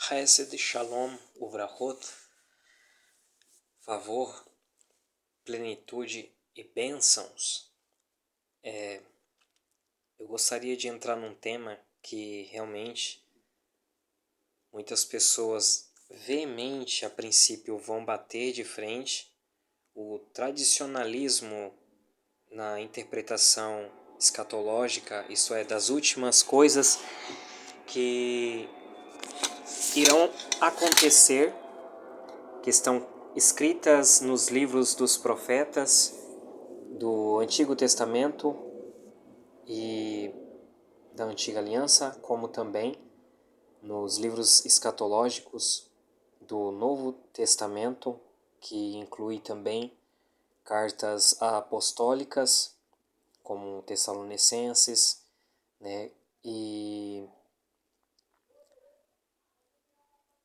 Hesed, Shalom, Uvrahot, favor, plenitude e bênçãos. Eu gostaria de entrar num tema que realmente muitas pessoas veemente a princípio vão bater de frente. O tradicionalismo na interpretação escatológica, isso é, das últimas coisas que irão acontecer, que estão escritas nos livros dos profetas do Antigo Testamento e da Antiga Aliança, como também nos livros escatológicos do Novo Testamento, que inclui também cartas apostólicas, como Tessalonicenses, né, e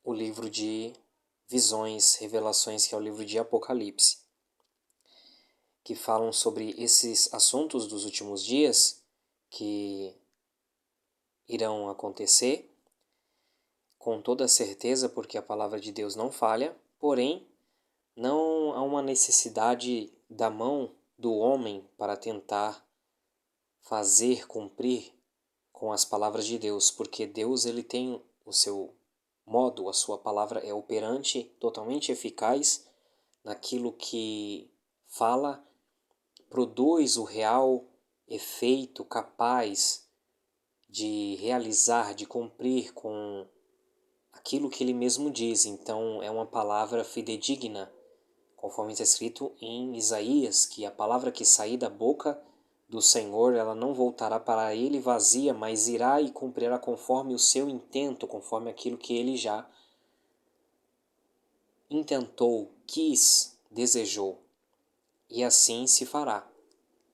o livro de Visões, Revelações, que é o livro de Apocalipse, que falam sobre esses assuntos dos últimos dias que irão acontecer com toda certeza, porque a palavra de Deus não falha, porém não há uma necessidade da mão do homem para tentar fazer cumprir com as palavras de Deus, porque Deus ele tem o seu modo, a sua palavra é operante, totalmente eficaz naquilo que fala, produz o real efeito capaz de realizar, de cumprir com aquilo que ele mesmo diz. Então é uma palavra fidedigna, conforme está escrito em Isaías, que a palavra que sair da boca do Senhor, ela não voltará para ele vazia, mas irá e cumprirá conforme o seu intento, conforme aquilo que ele já intentou, quis, desejou. E assim se fará.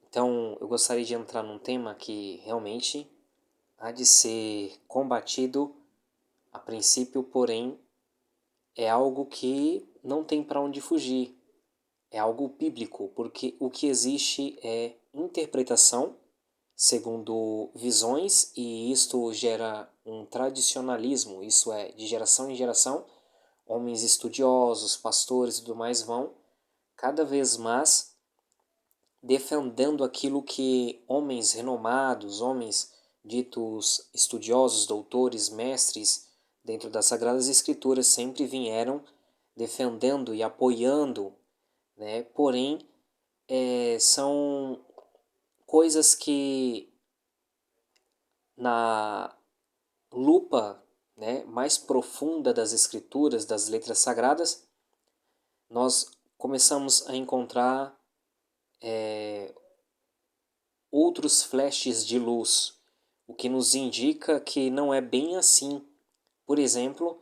Então, eu gostaria de entrar num tema que realmente há de ser combatido a princípio, porém, é algo que não tem para onde fugir. É algo bíblico, porque o que existe é interpretação segundo visões, e isto gera um tradicionalismo, isso é, de geração em geração, homens estudiosos, pastores e tudo mais vão cada vez mais defendendo aquilo que homens renomados, homens ditos estudiosos, doutores, mestres dentro das Sagradas Escrituras sempre vieram defendendo e apoiando, né? Porém, são coisas que na lupa, né, mais profunda das Escrituras, das letras sagradas, nós começamos a encontrar outros flashes de luz, o que nos indica que não é bem assim. Por exemplo,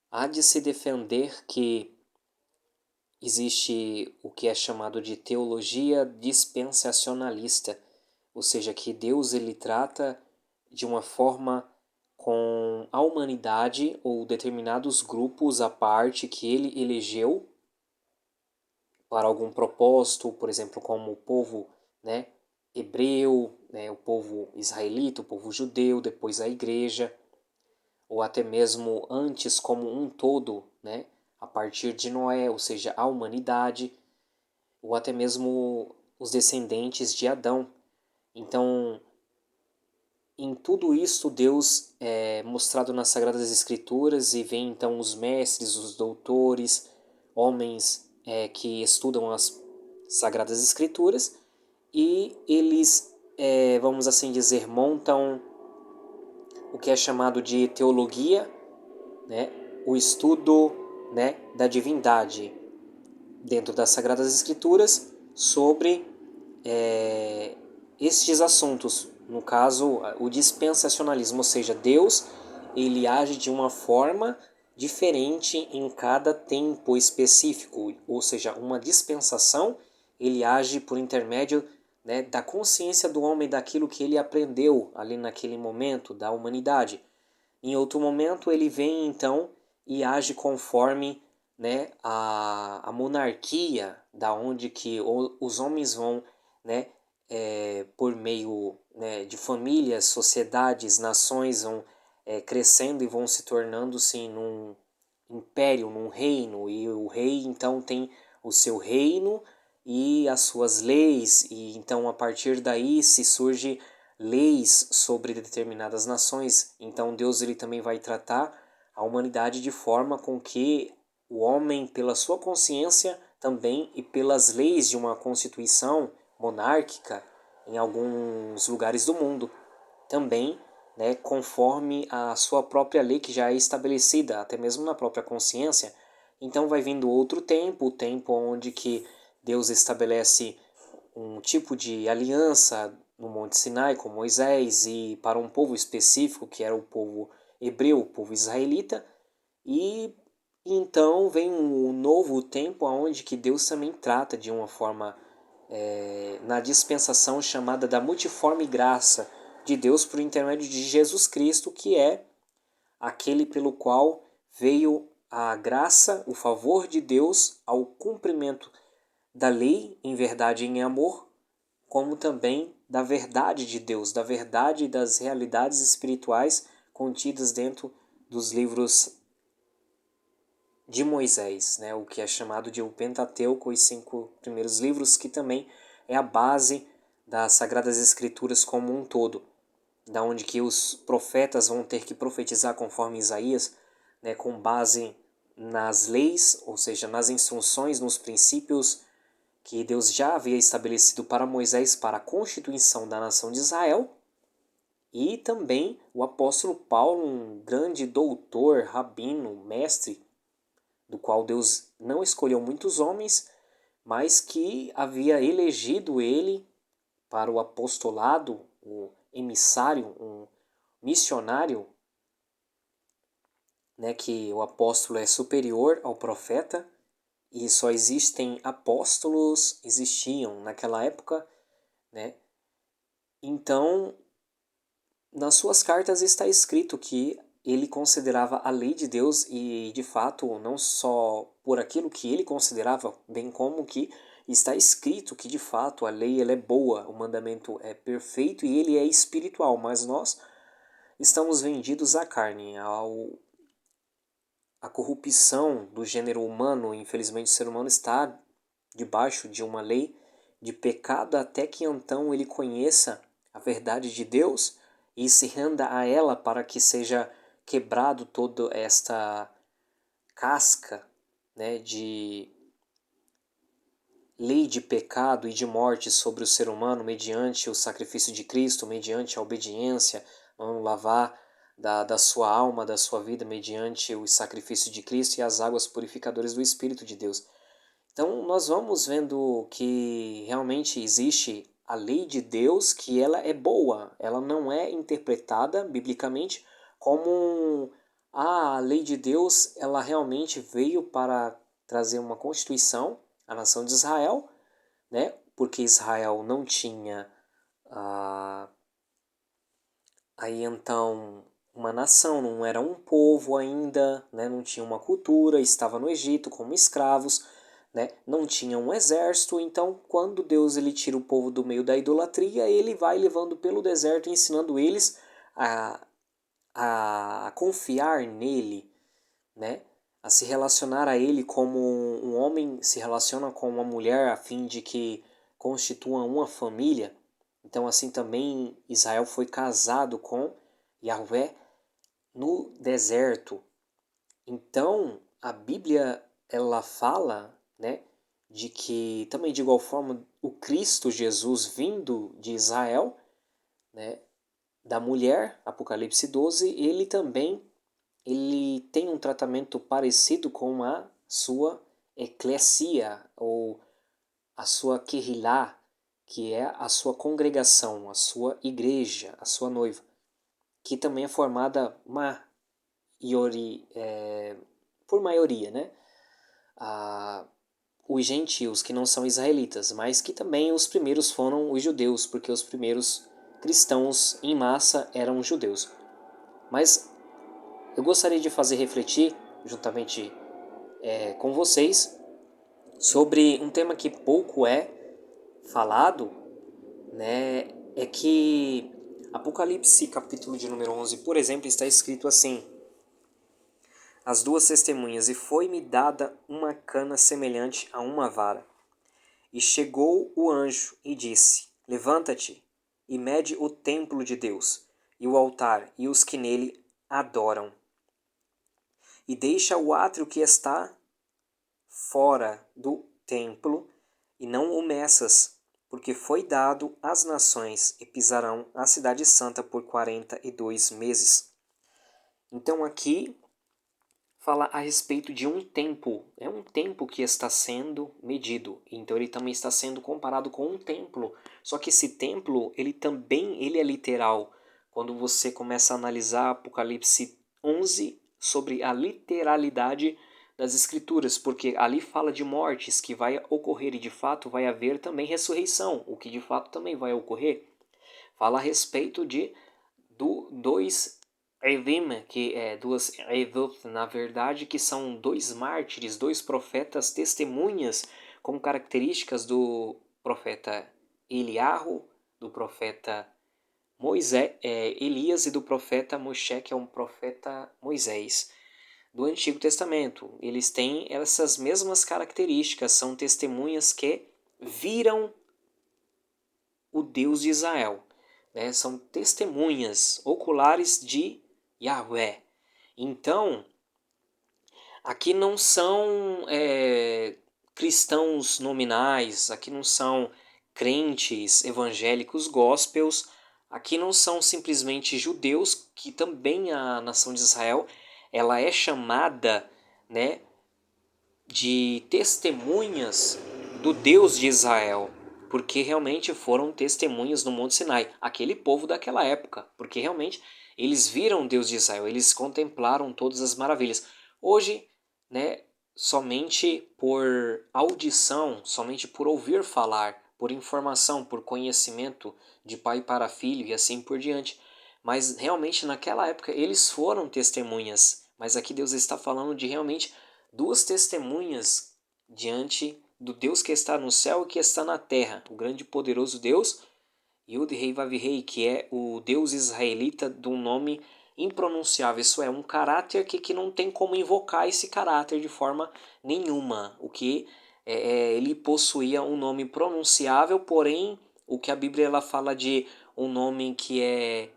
há de se defender que existe o que é chamado de teologia dispensacionalista, ou seja, que Deus ele trata de uma forma com a humanidade ou determinados grupos à parte que ele elegeu para algum propósito, por exemplo, como o povo, né, hebreu, né, o povo israelita, o povo judeu, depois a igreja, ou até mesmo antes como um todo, né, a partir de Noé, ou seja, a humanidade, ou até mesmo os descendentes de Adão. Então, em tudo isso, Deus é mostrado nas Sagradas Escrituras, e vem então os mestres, os doutores, homens que estudam as Sagradas Escrituras, e eles, vamos assim dizer, montam o que é chamado de teologia, né, o estudo, né, da divindade dentro das Sagradas Escrituras sobre estes assuntos. No caso, o dispensacionalismo, ou seja, Deus ele age de uma forma diferente em cada tempo específico, ou seja, uma dispensação ele age por intermédio, né, da consciência do homem, daquilo que ele aprendeu ali naquele momento da humanidade. Em outro momento ele vem então e age conforme, né, a monarquia, da onde que os homens vão, né, por meio, né, de famílias, sociedades, nações vão crescendo e vão se tornando sim num império, num reino, e o rei então tem o seu reino e as suas leis, e então a partir daí se surge leis sobre determinadas nações. Então Deus ele também vai tratar a humanidade de forma com que o homem, pela sua consciência também e pelas leis de uma constituição monárquica em alguns lugares do mundo, também, né, conforme a sua própria lei que já é estabelecida, até mesmo na própria consciência. Então vai vindo outro tempo, o tempo onde que Deus estabelece um tipo de aliança no Monte Sinai com Moisés e para um povo específico, que era o povo hebreu, o povo israelita, e então vem um novo tempo onde que Deus também trata de uma forma na dispensação chamada da multiforme graça de Deus por intermédio de Jesus Cristo, que é aquele pelo qual veio a graça, o favor de Deus ao cumprimento da lei em verdade e em amor, como também da verdade de Deus, da verdade das realidades espirituais contidas dentro dos livros de Moisés, né, o que é chamado de o Pentateuco, os 5 primeiros livros, que também é a base das Sagradas Escrituras como um todo, da onde que os profetas vão ter que profetizar conforme Isaías, né, com base nas leis, ou seja, nas instruções, nos princípios que Deus já havia estabelecido para Moisés para a constituição da nação de Israel. E também o apóstolo Paulo, um grande doutor, rabino, mestre, do qual Deus não escolheu muitos homens, mas que havia elegido ele para o apostolado, o emissário, um missionário, né, que o apóstolo é superior ao profeta e só existem apóstolos, existiam naquela época, né? Então, nas suas cartas está escrito que ele considerava a lei de Deus e, de fato, não só por aquilo que ele considerava, bem como que está escrito que, de fato, a lei ela é boa, o mandamento é perfeito e ele é espiritual, mas nós estamos vendidos à carne, à corrupção do gênero humano. Infelizmente, o ser humano está debaixo de uma lei de pecado até que então ele conheça a verdade de Deus e se renda a ela para que seja quebrado toda esta casca, né, de lei de pecado e de morte sobre o ser humano mediante o sacrifício de Cristo, mediante a obediência, no lavar da sua alma, da sua vida, mediante o sacrifício de Cristo e as águas purificadoras do Espírito de Deus. Então nós vamos vendo que realmente existe a lei de Deus, que ela é boa, ela não é interpretada biblicamente como a lei de Deus, ela realmente veio para trazer uma constituição à nação de Israel, né? Porque Israel não tinha aí então uma nação, não era um povo ainda, né? Não tinha uma cultura, estava no Egito como escravos, né? Não tinha um exército. Então quando Deus ele tira o povo do meio da idolatria, ele vai levando pelo deserto, ensinando eles a, a confiar nele, né? A se relacionar a ele como um homem se relaciona com uma mulher a fim de que constituam uma família. Então assim também Israel foi casado com Yahvé no deserto. Então a Bíblia ela fala, né, de que também de igual forma o Cristo Jesus vindo de Israel, né, da mulher, Apocalipse 12, ele tem um tratamento parecido com a sua eclesia, ou a sua querrilá, que é a sua congregação, a sua igreja, a sua noiva, que também é formada por maioria, né? Os gentios que não são israelitas, mas que também os primeiros foram os judeus, porque os primeiros cristãos em massa eram judeus. Mas eu gostaria de fazer refletir, juntamente com vocês, sobre um tema que pouco é falado, né? É que Apocalipse, capítulo de número 11, por exemplo, está escrito assim: as duas testemunhas, e foi-me dada uma cana semelhante a uma vara. E chegou o anjo e disse: levanta-te e mede o templo de Deus, e o altar, e os que nele adoram. E deixa o átrio que está fora do templo, e não o meças, porque foi dado às nações, e pisarão a cidade santa por 42 meses. Então aqui fala a respeito de um tempo. É um tempo que está sendo medido. Então ele também está sendo comparado com um templo. Só que esse templo, ele é literal. Quando você começa a analisar Apocalipse 11 sobre a literalidade das escrituras, porque ali fala de mortes que vai ocorrer e de fato vai haver também ressurreição, o que de fato também vai ocorrer. Fala a respeito de dois Evim, que é duas Evot, na verdade, que são dois mártires, dois profetas, testemunhas com características do profeta Eliarro, do profeta Elias e do profeta Moshe, que é um profeta Moisés do Antigo Testamento. Eles têm essas mesmas características, são testemunhas que viram o Deus de Israel. Né? São testemunhas oculares de Yahweh. Então, aqui não são cristãos nominais, aqui não são crentes evangélicos gospels, aqui não são simplesmente judeus, que também a nação de Israel ela é chamada, né, de testemunhas do Deus de Israel, porque realmente foram testemunhas no Monte Sinai, aquele povo daquela época, porque realmente eles viram o Deus de Israel, eles contemplaram todas as maravilhas. Hoje, né, somente por audição, somente por ouvir falar, por informação, por conhecimento de pai para filho e assim por diante. Mas realmente naquela época eles foram testemunhas. Mas aqui Deus está falando de realmente duas testemunhas diante do Deus que está no céu e que está na terra, o grande e poderoso Deus, Yud-Hei Vav-Hei, que é o Deus israelita de um nome impronunciável. Isso é um caráter que não tem como invocar esse caráter de forma nenhuma. O que ele possuía um nome pronunciável, porém o que a Bíblia ela fala de um nome que é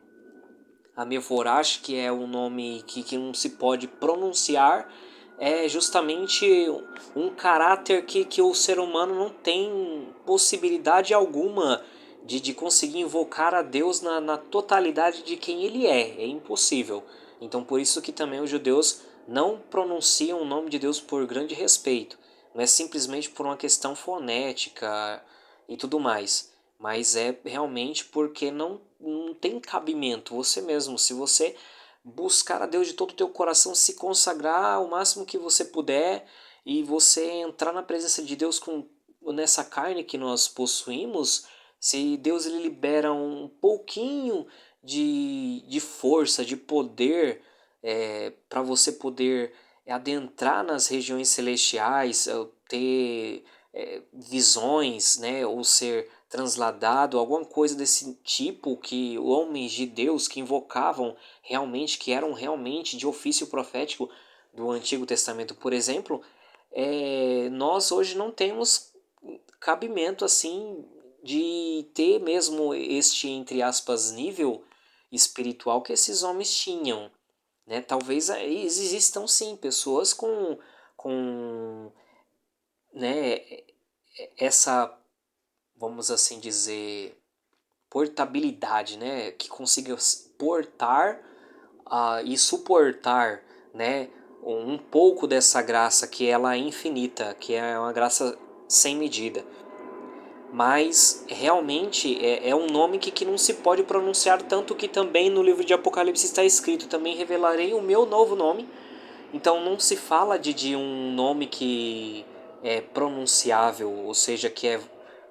Amevorash, que é um nome que não se pode pronunciar, é justamente um caráter que o ser humano não tem possibilidade alguma de conseguir invocar a Deus na totalidade de quem ele é impossível. Então por isso que também os judeus não pronunciam o nome de Deus por grande respeito, não é simplesmente por uma questão fonética e tudo mais, mas é realmente porque não tem cabimento. Você mesmo, se você buscar a Deus de todo o teu coração, se consagrar o máximo que você puder e você entrar na presença de Deus nessa carne que nós possuímos, se Deus ele libera um pouquinho de força, de poder para você poder adentrar nas regiões celestiais, ter visões, né, ou ser transladado, alguma coisa desse tipo que homens de Deus que invocavam realmente, que eram realmente de ofício profético do Antigo Testamento, por exemplo, nós hoje não temos cabimento assim de ter mesmo este, entre aspas, nível espiritual que esses homens tinham. Né? Talvez existam sim pessoas com né, essa, vamos assim dizer, portabilidade, né, que consiga portar e suportar, né, um pouco dessa graça que ela é infinita, que é uma graça sem medida. Mas realmente é um nome que não se pode pronunciar, tanto que também no livro de Apocalipse está escrito: também revelarei o meu novo nome. Então não se fala de um nome que é pronunciável, ou seja, que é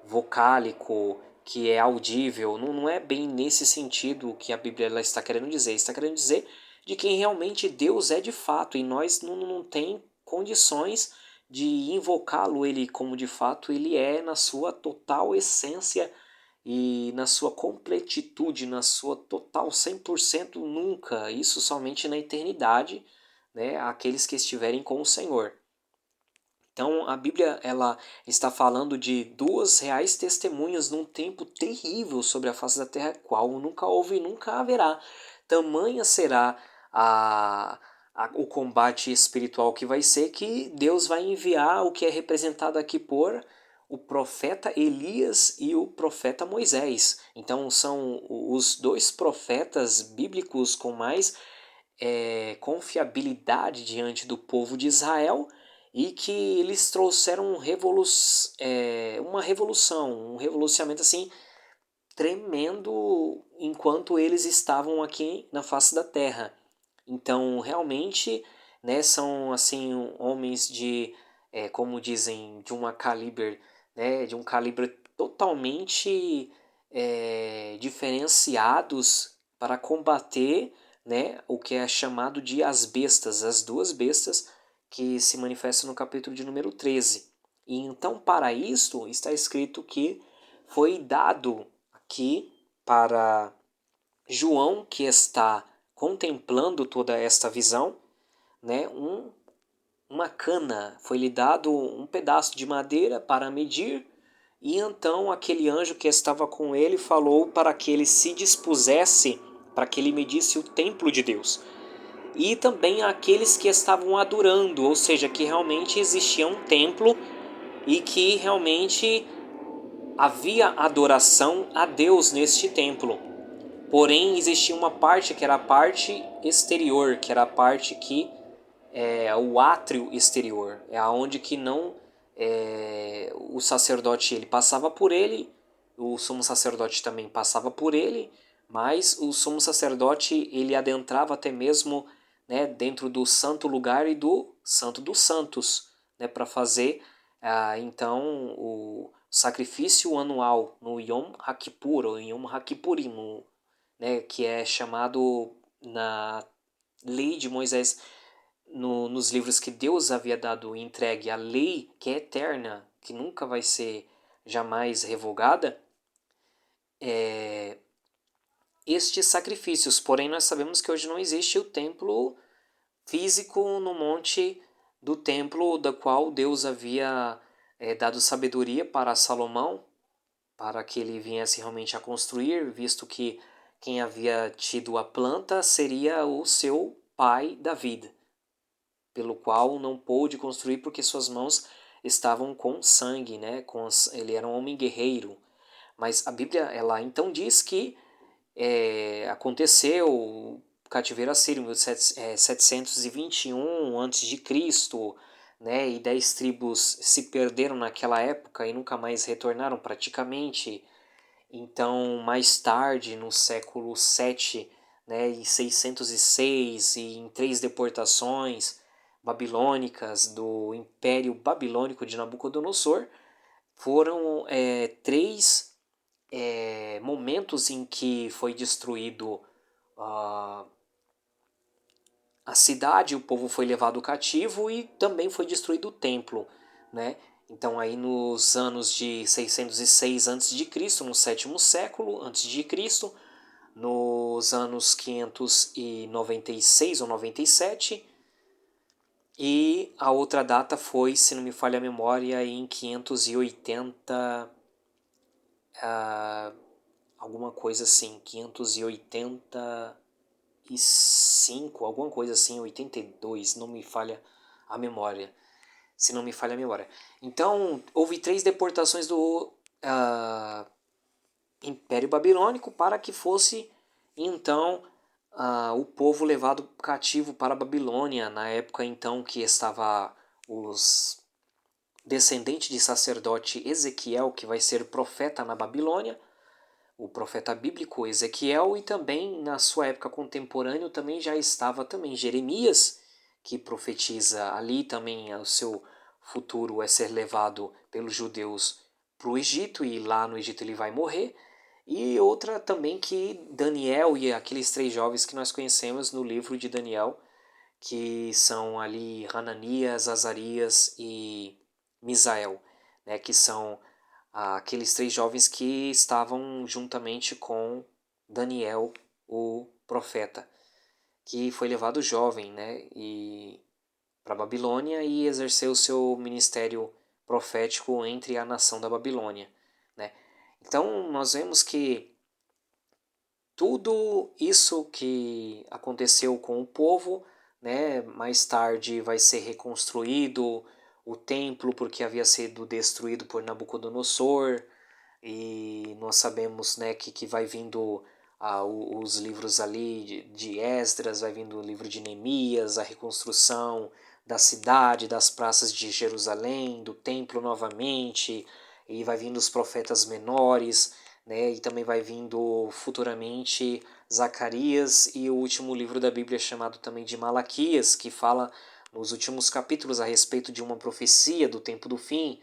vocálico, que é audível. Não é bem nesse sentido que a Bíblia ela está querendo dizer. Está querendo dizer de quem realmente Deus é de fato, e nós não tem condições de invocá-lo ele como de fato ele é na sua total essência e na sua completitude, na sua total 100% nunca, isso somente na eternidade, né, aqueles que estiverem com o Senhor. Então a Bíblia ela está falando de duas reais testemunhas num tempo terrível sobre a face da terra, qual nunca houve e nunca haverá. Tamanha será o combate espiritual que vai ser, que Deus vai enviar o que é representado aqui por o profeta Elias e o profeta Moisés. Então são os dois profetas bíblicos com mais confiabilidade diante do povo de Israel, e que eles trouxeram uma revolução, um revolucionamento assim tremendo enquanto eles estavam aqui na face da terra. Então, realmente, né, são assim homens de, como dizem, de um calibre totalmente diferenciados para combater, né, o que é chamado de as bestas, as duas bestas que se manifestam no capítulo de número 13. E então, para isto, está escrito que foi dado aqui para João, que está contemplando toda esta visão, né, uma cana, foi-lhe dado um pedaço de madeira para medir, e então aquele anjo que estava com ele falou para que ele se dispusesse, para que ele medisse o templo de Deus. E também aqueles que estavam adorando, ou seja, que realmente existia um templo e que realmente havia adoração a Deus neste templo. Porém, existia uma parte que era a parte exterior, que era a parte que é o átrio exterior, é aonde que não o sacerdote ele passava por ele, o sumo sacerdote também passava por ele, mas o sumo sacerdote ele adentrava até mesmo, né, dentro do santo lugar e do santo dos santos, né, para fazer então o sacrifício anual no Yom HaKippur, ou Yom HaKippurim, né, que é chamado na lei de Moisés, nos livros que Deus havia dado entregue, a lei que é eterna, que nunca vai ser jamais revogada, estes sacrifícios. Porém, nós sabemos que hoje não existe o templo físico no monte do templo, da qual Deus havia dado sabedoria para Salomão, para que ele viesse realmente a construir, visto que quem havia tido a planta seria o seu pai David, pelo qual não pôde construir porque suas mãos estavam com sangue, né? Ele era um homem guerreiro. Mas a Bíblia ela então diz que aconteceu o cativeiro assírio em 721 a.C., né? E 10 tribos se perderam naquela época e nunca mais retornaram praticamente. Então, mais tarde, no século 7, né, em 606, e em 3 deportações babilônicas do Império Babilônico de Nabucodonosor, foram três momentos em que foi destruído a cidade, o povo foi levado cativo e também foi destruído o templo, né? Então aí nos anos de 606 a.C., no sétimo século a.C., nos anos 596 ou 97, e a outra data foi, se não me falha a memória, em 580, alguma coisa assim, 585, alguma coisa assim, 82, não me falha a memória, se não me falha a memória. Então, houve 3 deportações do Império Babilônico para que fosse, então, o povo levado cativo para a Babilônia, na época então que estava os descendentes de sacerdote Ezequiel, que vai ser profeta na Babilônia, o profeta bíblico Ezequiel, e também na sua época contemporânea também já estava também Jeremias, que profetiza ali também o seu futuro é ser levado pelos judeus para o Egito, e lá no Egito ele vai morrer. E outra também que Daniel e aqueles 3 jovens que nós conhecemos no livro de Daniel, que são ali Hananias, Azarias e Misael, né, que são aqueles 3 jovens que estavam juntamente com Daniel, o profeta, que foi levado jovem, né, e para a Babilônia e exerceu o seu ministério profético entre a nação da Babilônia, né? Então nós vemos que tudo isso que aconteceu com o povo, né, mais tarde vai ser reconstruído o templo porque havia sido destruído por Nabucodonosor, e nós sabemos, né, que vai vindo os livros ali de Esdras, vai vindo o livro de Neemias, a reconstrução da cidade, das praças de Jerusalém, do templo novamente, e vai vindo os profetas menores, né, e também vai vindo futuramente Zacarias e o último livro da Bíblia chamado também de Malaquias, que fala nos últimos capítulos a respeito de uma profecia do tempo do fim,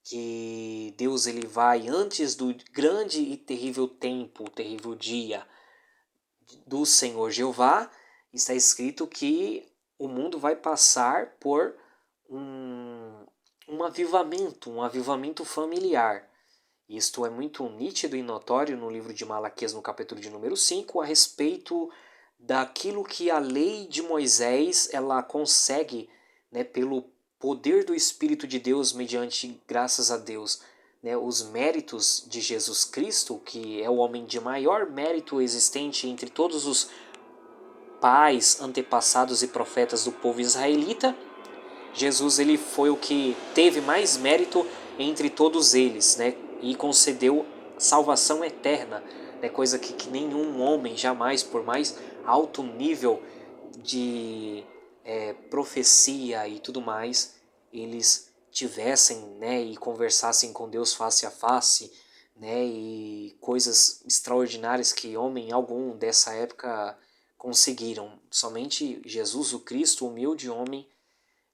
que Deus ele vai antes do grande e terrível tempo, terrível dia do Senhor Jeová. Está escrito que o mundo vai passar por um avivamento familiar. Isto é muito nítido e notório no livro de Malaquias, no capítulo de número 5, a respeito daquilo que a lei de Moisés ela consegue, né, pelo poder do Espírito de Deus, mediante, graças a Deus, né, os méritos de Jesus Cristo, que é o homem de maior mérito existente entre todos os pais, antepassados e profetas do povo israelita. Jesus ele foi o que teve mais mérito entre todos eles, né? E concedeu salvação eterna, né? Coisa que nenhum homem jamais, por mais alto nível de profecia e tudo mais, eles tivessem, né? E conversassem com Deus face a face, né? E coisas extraordinárias que homem algum dessa época conseguiram. Somente Jesus, o Cristo, o humilde homem,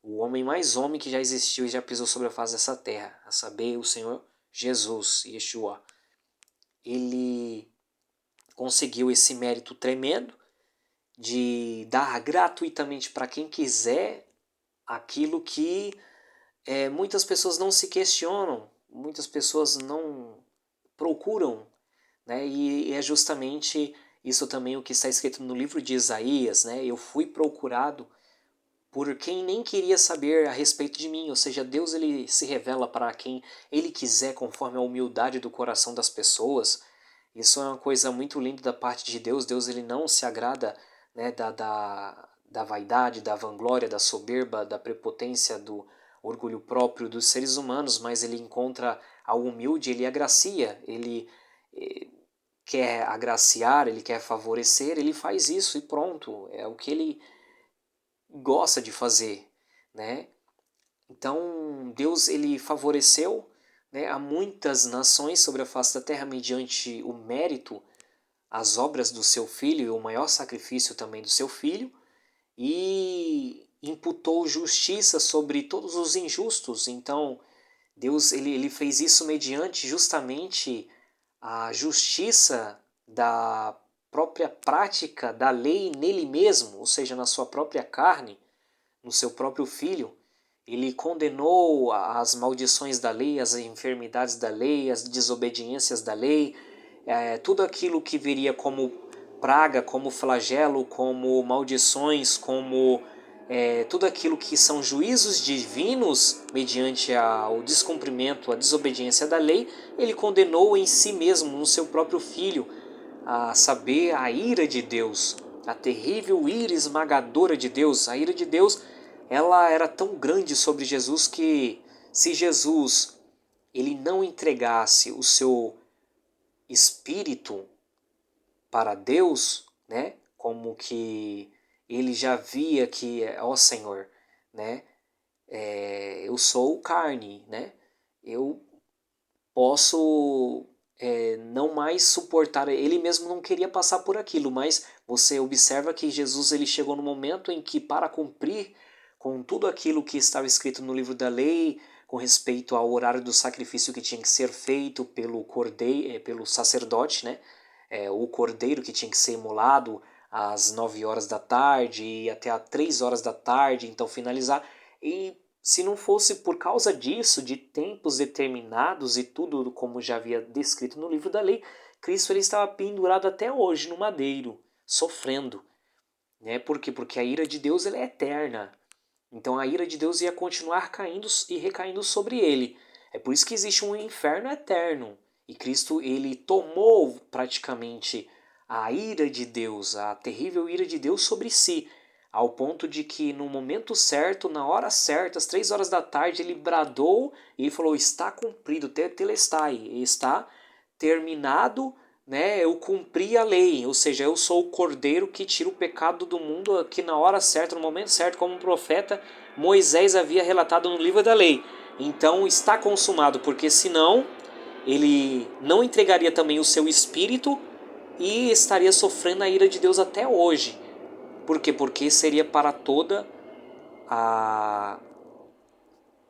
o homem mais homem que já existiu e já pisou sobre a face dessa terra, a saber, o Senhor Jesus, Yeshua. Ele conseguiu esse mérito tremendo de dar gratuitamente para quem quiser aquilo que muitas pessoas não se questionam, muitas pessoas não procuram, né? E é justamente isso também o que está escrito no livro de Isaías, né? Eu fui procurado por quem nem queria saber a respeito de mim, ou seja, Deus ele se revela para quem ele quiser conforme a humildade do coração das pessoas. Isso é uma coisa muito linda da parte de Deus. Deus ele não se agrada, né, da vaidade, da vanglória, da soberba, da prepotência, do orgulho próprio dos seres humanos, mas ele encontra ao humilde, ele agracia, ele quer agraciar, ele quer favorecer, ele faz isso e pronto, é o que ele gosta de fazer, né? Então, Deus ele favoreceu, né, a muitas nações sobre a face da terra mediante o mérito, as obras do seu filho e o maior sacrifício também do seu filho, e imputou justiça sobre todos os injustos. Então, Deus ele fez isso mediante justamente a justiça da própria prática da lei nele mesmo, ou seja, na sua própria carne, no seu próprio filho. Ele condenou as maldições da lei, as enfermidades da lei, as desobediências da lei, tudo aquilo que viria como praga, como flagelo, como maldições, como tudo aquilo que são juízos divinos mediante o descumprimento, a desobediência da lei, ele condenou em si mesmo, no seu próprio filho, a saber, a ira de Deus, a terrível ira esmagadora de Deus. A ira de Deus ela era tão grande sobre Jesus que se Jesus ele não entregasse o seu espírito para Deus, né, como que ele já via que, ó Senhor, né, eu sou carne, né, eu posso não mais suportar. Ele mesmo não queria passar por aquilo, mas você observa que Jesus ele chegou no momento em que, para cumprir com tudo aquilo que estava escrito no livro da lei, com respeito ao horário do sacrifício que tinha que ser feito pelo cordeiro, pelo sacerdote, né? O cordeiro que tinha que ser imolado às 9 horas da tarde e até às 3 horas da tarde, então finalizar. E se não fosse por causa disso, de tempos determinados e tudo como já havia descrito no livro da lei, Cristo ele estava pendurado até hoje no madeiro, sofrendo. Né? Por quê? Porque a ira de Deus ela é eterna. Então a ira de Deus ia continuar caindo e recaindo sobre ele. É por isso que existe um inferno eterno. E Cristo ele tomou praticamente a ira de Deus, a terrível ira de Deus sobre si, ao ponto de que no momento certo, na hora certa, às 3 horas da tarde, ele bradou e ele falou: está cumprido, tetelestai, está terminado, né? Eu cumpri a lei, ou seja, eu sou o cordeiro que tira o pecado do mundo, que na hora certa, no momento certo, como um profeta Moisés havia relatado no livro da lei. Então está consumado, porque senão ele não entregaria também o seu espírito e estaria sofrendo a ira de Deus até hoje. Por quê? Porque seria para a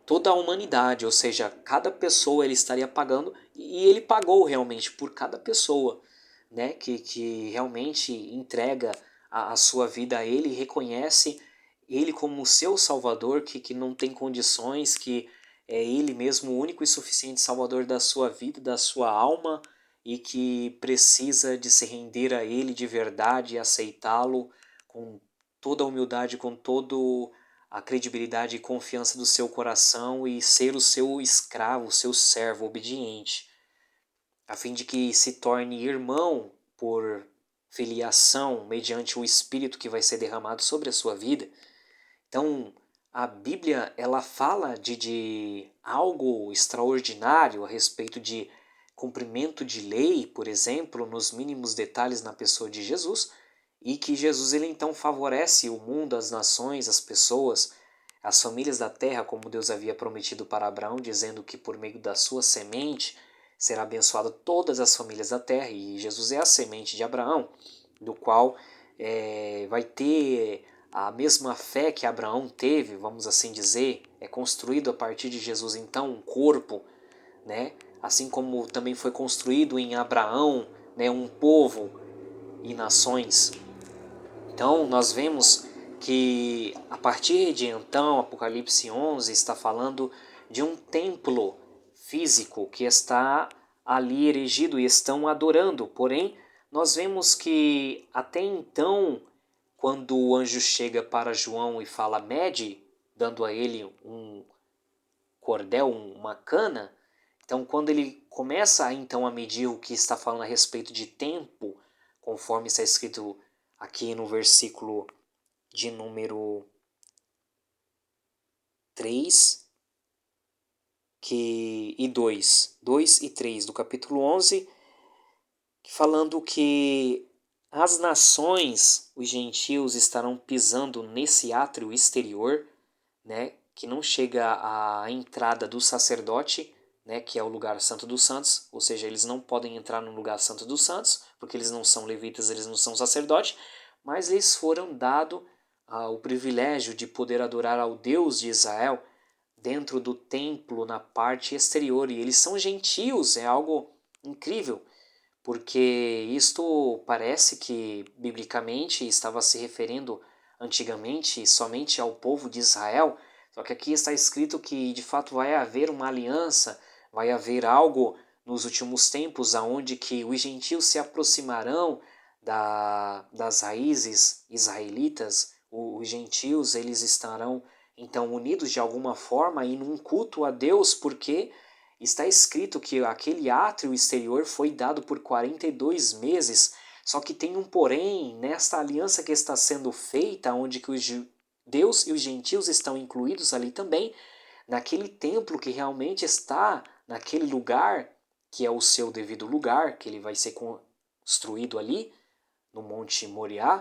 toda a humanidade, ou seja, cada pessoa ele estaria pagando, e ele pagou realmente por cada pessoa, né, que realmente entrega a sua vida a ele, reconhece ele como o seu salvador, que não tem condições, que é ele mesmo o único e suficiente salvador da sua vida, da sua alma, e que precisa de se render a ele de verdade e aceitá-lo com toda a humildade, com todo a credibilidade e confiança do seu coração e ser o seu escravo, o seu servo obediente, a fim de que se torne irmão por filiação mediante o Espírito que vai ser derramado sobre a sua vida. Então, a Bíblia ela fala de algo extraordinário a respeito de cumprimento de lei, por exemplo, nos mínimos detalhes na pessoa de Jesus, e que Jesus ele então favorece o mundo, as nações, as pessoas, as famílias da terra, como Deus havia prometido para Abraão, dizendo que por meio da sua semente será abençoado todas as famílias da terra, e Jesus é a semente de Abraão, do qual vai ter a mesma fé que Abraão teve, vamos assim dizer, é construído a partir de Jesus então um corpo, né? Assim como também foi construído em Abraão, né, um povo e nações. Então nós vemos que a partir de então, Apocalipse 11 está falando de um templo físico que está ali erigido e estão adorando. Porém, nós vemos que até então, quando o anjo chega para João e fala mede, dando a ele um cordel, uma cana, então quando ele começa então a medir o que está falando a respeito de tempo, conforme está escrito aqui no versículo de número 3 e 2 e 3 do capítulo 11, falando que as nações, os gentios, estarão pisando nesse átrio exterior, né, que não chega à entrada do sacerdote, né, que é o lugar santo dos santos, ou seja, eles não podem entrar no lugar santo dos santos, porque eles não são levitas, eles não são sacerdotes, mas eles foram dado o privilégio de poder adorar ao Deus de Israel dentro do templo, na parte exterior, e eles são gentios, é algo incrível, porque isto parece que, biblicamente, estava se referindo antigamente somente ao povo de Israel, só que aqui está escrito que, de fato, vai haver uma aliança, vai haver algo nos últimos tempos aonde que os gentios se aproximarão das raízes israelitas, os gentios eles estarão então unidos de alguma forma em um culto a Deus, porque está escrito que aquele átrio exterior foi dado por 42 meses, só que tem um porém nesta aliança que está sendo feita, onde que Deus e os gentios estão incluídos ali também, naquele templo que realmente está naquele lugar, que é o seu devido lugar, que ele vai ser construído ali, no Monte Moriá,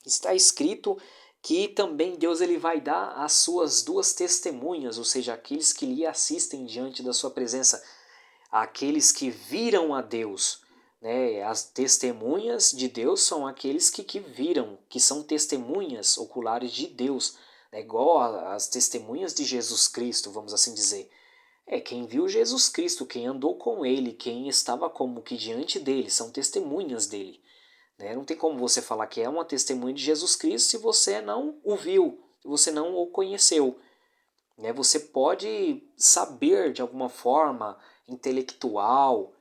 está escrito que também Deus ele vai dar as suas duas testemunhas, ou seja, aqueles que lhe assistem diante da sua presença, aqueles que viram a Deus. Né? As testemunhas de Deus são aqueles que viram, que são testemunhas oculares de Deus, né? Igual as testemunhas de Jesus Cristo, vamos assim dizer. É quem viu Jesus Cristo, quem andou com ele, quem estava como que diante dele, são testemunhas dele. Né? Não tem como você falar que é uma testemunha de Jesus Cristo se você não o viu, se você não o conheceu. né? Você pode saber de alguma forma intelectual,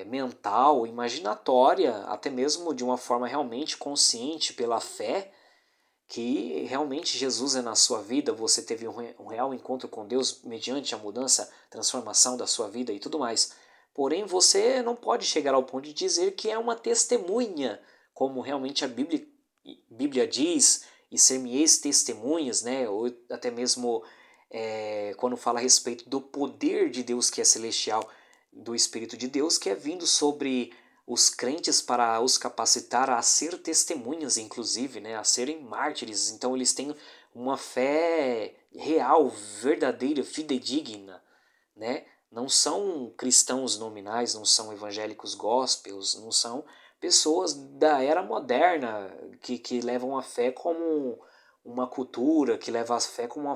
mental, imaginatória, até mesmo de uma forma realmente consciente pela fé, que realmente Jesus é na sua vida, você teve um real encontro com Deus mediante a mudança, transformação da sua vida e tudo mais. Porém, você não pode chegar ao ponto de dizer que é uma testemunha, como realmente a Bíblia diz, e ser-me-eis testemunhas, né? Ou até mesmo quando fala a respeito do poder de Deus que é celestial, do Espírito de Deus que é vindo sobre os crentes para os capacitar a ser testemunhas, inclusive, né, a serem mártires. Então eles têm uma fé real, verdadeira, fidedigna, né? Não são cristãos nominais, não são evangélicos gospels, não são pessoas da era moderna que levam a fé como uma cultura, que levam a fé como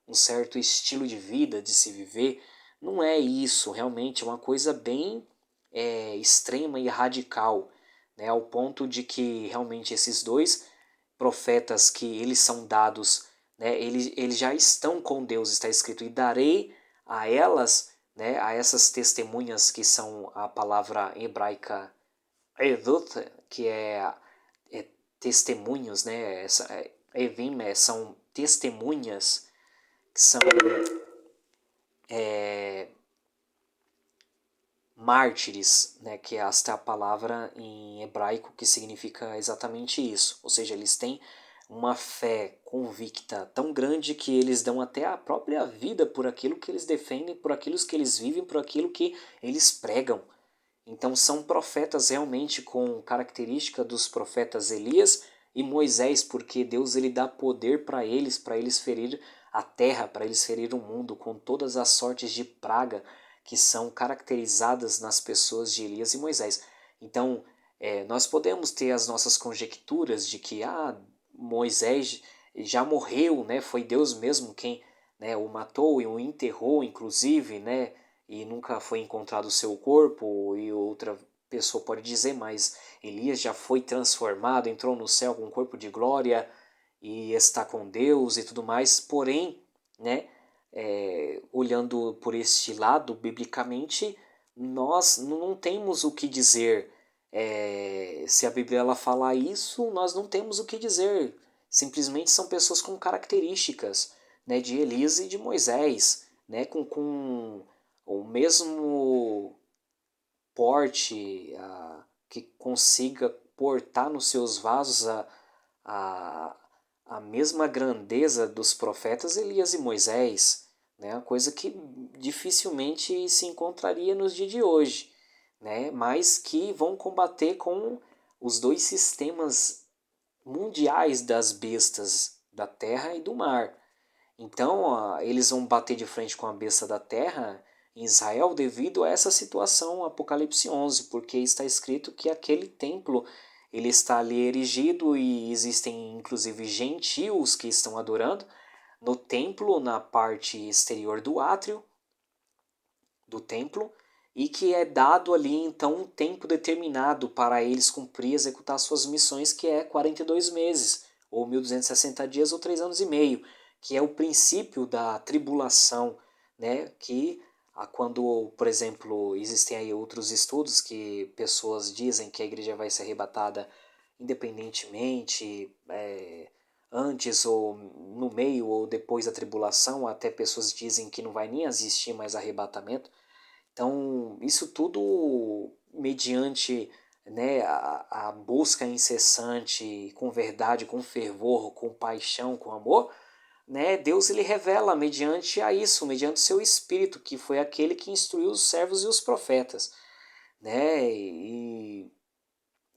um certo estilo de vida, de se viver. Não é isso, realmente é uma coisa bem extrema e radical, né, ao ponto de que realmente esses dois profetas que eles são dados, né, eles já estão com Deus, está escrito, e darei a elas, né, a essas testemunhas que são a palavra hebraica edut, que é testemunhos, né, evim, são testemunhas, que são mártires, né, que esta é a palavra em hebraico que significa exatamente isso. Ou seja, eles têm uma fé convicta tão grande que eles dão até a própria vida por aquilo que eles defendem, por aquilo que eles vivem, por aquilo que eles pregam. Então são profetas realmente com característica dos profetas Elias e Moisés, porque Deus ele dá poder para eles ferir a terra, para eles ferir o mundo com todas as sortes de praga que são caracterizadas nas pessoas de Elias e Moisés. Então, nós podemos ter as nossas conjecturas de que Moisés já morreu, né? Foi Deus mesmo quem, né, o matou e o enterrou, inclusive, né? E nunca foi encontrado o seu corpo, e outra pessoa pode dizer, mas Elias já foi transformado, entrou no céu com um corpo de glória e está com Deus e tudo mais. Porém, né, olhando por este lado, biblicamente, nós não temos o que dizer. Se a Bíblia ela falar isso, nós não temos o que dizer. Simplesmente são pessoas com características, né, de Elias e de Moisés, né, com o mesmo porte, que consiga portar nos seus vasos a, a mesma grandeza dos profetas Elias e Moisés, né? Uma coisa que dificilmente se encontraria nos dias de hoje, né? Mas que vão combater com os dois sistemas mundiais das bestas da terra e do mar. Então, eles vão bater de frente com a besta da terra em Israel devido a essa situação, Apocalipse 11, porque está escrito que aquele templo ele está ali erigido e existem inclusive gentios que estão adorando no templo, na parte exterior do átrio do templo, e que é dado ali então um tempo determinado para eles cumprir e executar suas missões, que é 42 meses, ou 1260 dias, ou 3 anos e meio, que é o princípio da tribulação, né? Que quando, por exemplo, existem aí outros estudos que pessoas dizem que a igreja vai ser arrebatada independentemente, antes ou no meio ou depois da tribulação, até pessoas dizem que não vai nem existir mais arrebatamento. Então, isso tudo mediante, né, a busca incessante, com verdade, com fervor, com paixão, com amor, né, Deus ele revela mediante a isso, mediante o seu Espírito, que foi aquele que instruiu os servos e os profetas, né,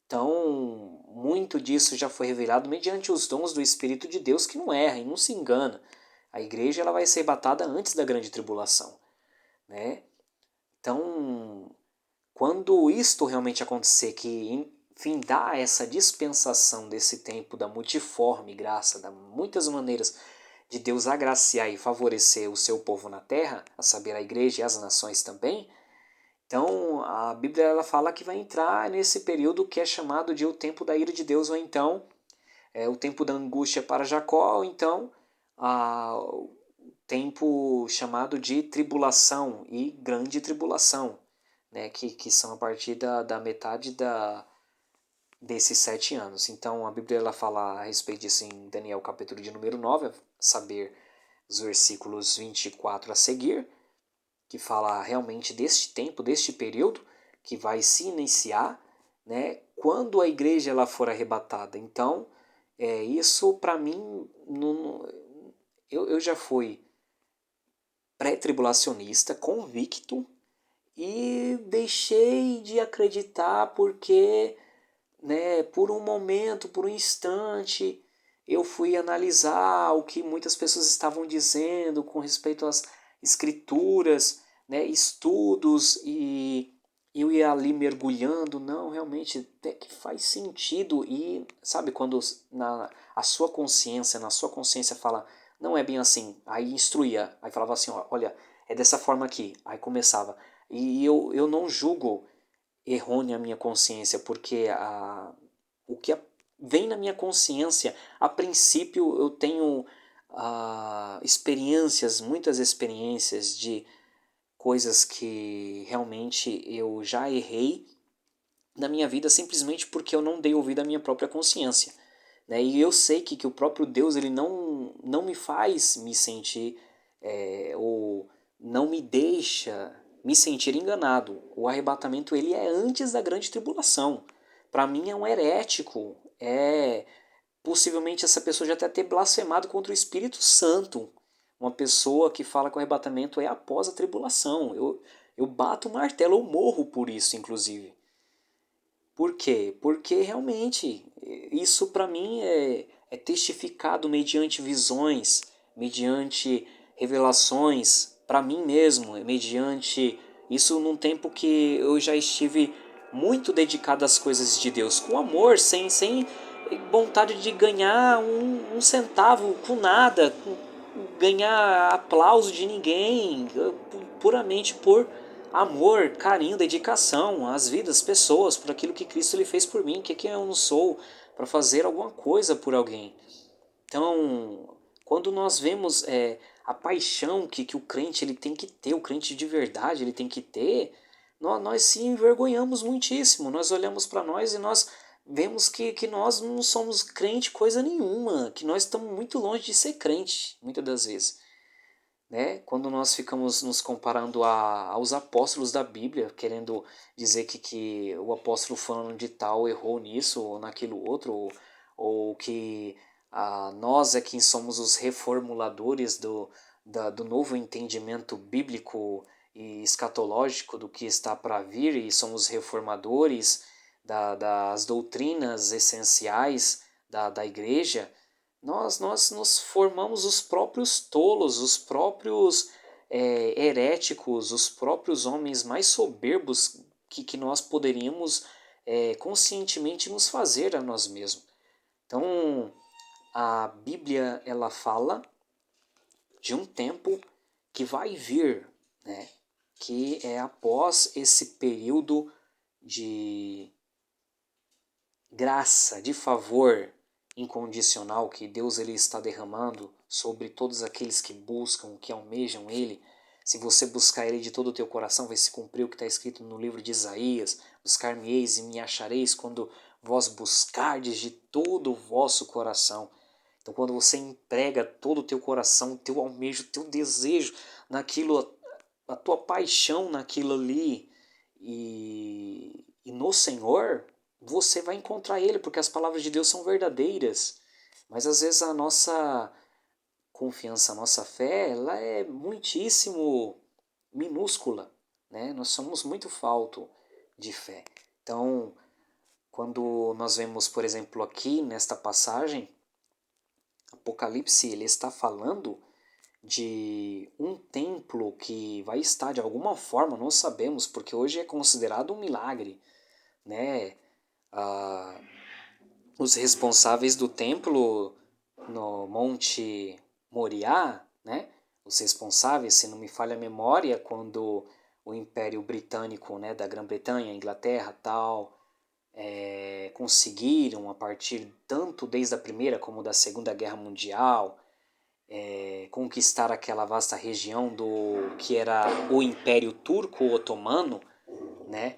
então muito disso já foi revelado mediante os dons do Espírito de Deus que não erra e não se engana. A igreja ela vai ser batada antes da grande tribulação, né? Então, quando isto realmente acontecer, que enfim dá essa dispensação desse tempo da multiforme graça, da muitas maneiras de Deus agraciar e favorecer o seu povo na terra, a saber, a igreja e as nações também, então a Bíblia ela fala que vai entrar nesse período que é chamado de o tempo da ira de Deus, ou então o tempo da angústia para Jacó, ou então o tempo chamado de tribulação e grande tribulação, né, que são a partir da metade desses 7 anos. Então a Bíblia ela fala a respeito disso em Daniel capítulo de número 9, a saber, os versículos 24 a seguir, que fala realmente deste tempo, deste período, que vai se iniciar, né, quando a igreja ela for arrebatada. Então, isso para mim, não, eu já fui pré-tribulacionista, convicto, e deixei de acreditar porque, né, por um momento, por um instante, eu fui analisar o que muitas pessoas estavam dizendo com respeito às escrituras, né, estudos, e eu ia ali mergulhando, não, realmente até que faz sentido. E sabe quando na sua consciência fala, não é bem assim, aí instruía, aí falava assim, ó, olha, é dessa forma aqui, aí começava. E eu não julgo errônea a minha consciência, porque o que vem na minha consciência, a princípio eu tenho experiências, muitas experiências de coisas que realmente eu já errei na minha vida simplesmente porque eu não dei ouvido à minha própria consciência. Né? E eu sei que o próprio Deus ele não me faz me sentir, ou não me deixa me sentir enganado. O arrebatamento ele é antes da grande tribulação. Para mim é um herético, possivelmente essa pessoa já até ter blasfemado contra o Espírito Santo. Uma pessoa que fala que o arrebatamento é após a tribulação. Eu bato o martelo, eu morro por isso, inclusive. Por quê? Porque realmente isso para mim é testificado mediante visões, mediante revelações para mim mesmo, mediante isso num tempo que eu já estive muito dedicado às coisas de Deus, com amor, sem vontade de ganhar um centavo com nada, ganhar aplauso de ninguém, puramente por amor, carinho, dedicação às vidas, pessoas, por aquilo que Cristo ele fez por mim. O que eu não sou para fazer alguma coisa por alguém? Então, quando nós vemos a paixão que o crente ele tem que ter, o crente de verdade ele tem que ter, nós se envergonhamos muitíssimo. Nós olhamos para nós e nós vemos que nós não somos crente coisa nenhuma, que nós estamos muito longe de ser crente, muitas das vezes. Né? Quando nós ficamos nos comparando aos apóstolos da Bíblia, querendo dizer que o apóstolo fulano de tal errou nisso ou naquilo outro, ou que nós é quem somos os reformuladores do novo entendimento bíblico e escatológico do que está para vir, e somos reformadores das doutrinas essenciais da igreja, nós nos formamos os próprios tolos, os próprios heréticos, os próprios homens mais soberbos que nós poderíamos conscientemente nos fazer a nós mesmos. Então, a Bíblia ela fala de um tempo que vai vir, né? Que é após esse período de graça, de favor incondicional que Deus ele está derramando sobre todos aqueles que buscam, que almejam Ele. Se você buscar Ele de todo o teu coração, vai se cumprir o que está escrito no livro de Isaías: buscar-me-eis e me achareis quando vós buscardes de todo o vosso coração. Então, quando você emprega todo o teu coração, o teu almejo, o teu desejo naquilo, a tua paixão naquilo ali, e no Senhor, você vai encontrar Ele, porque as palavras de Deus são verdadeiras. Mas às vezes a nossa confiança, a nossa fé, ela é muitíssimo minúscula, né? Nós somos muito falto de fé. Então, quando nós vemos, por exemplo, aqui nesta passagem, Apocalipse, ele está falando de um templo que vai estar de alguma forma, não sabemos, porque hoje é considerado um milagre, né? Ah, os responsáveis do templo no Monte Moriá, né? Os responsáveis, se não me falha a memória, quando o Império Britânico, né, da Grã-Bretanha, Inglaterra, tal, conseguiram a partir tanto desde a Primeira como da Segunda Guerra Mundial conquistar aquela vasta região do que era o Império Turco-Otomano, né?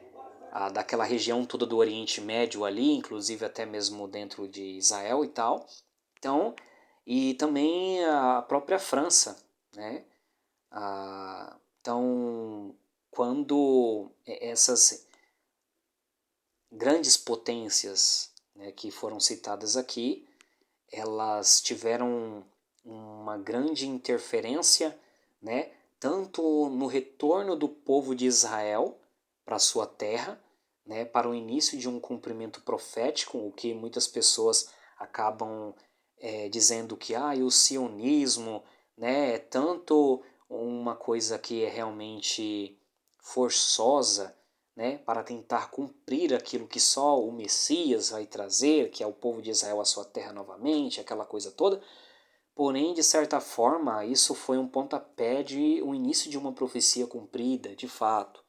Daquela região toda do Oriente Médio ali, inclusive até mesmo dentro de Israel e tal. Então, e também a própria França, né? Então, quando essas grandes potências, né, que foram citadas aqui, elas tiveram uma grande interferência, né, tanto no retorno do povo de Israel para sua terra, né, para o início de um cumprimento profético, o que muitas pessoas acabam dizendo que o sionismo, né, é tanto uma coisa que é realmente forçosa, né, para tentar cumprir aquilo que só o Messias vai trazer, que é o povo de Israel à sua terra novamente, aquela coisa toda. Porém, de certa forma, isso foi um pontapé de o início de uma profecia cumprida, de fato,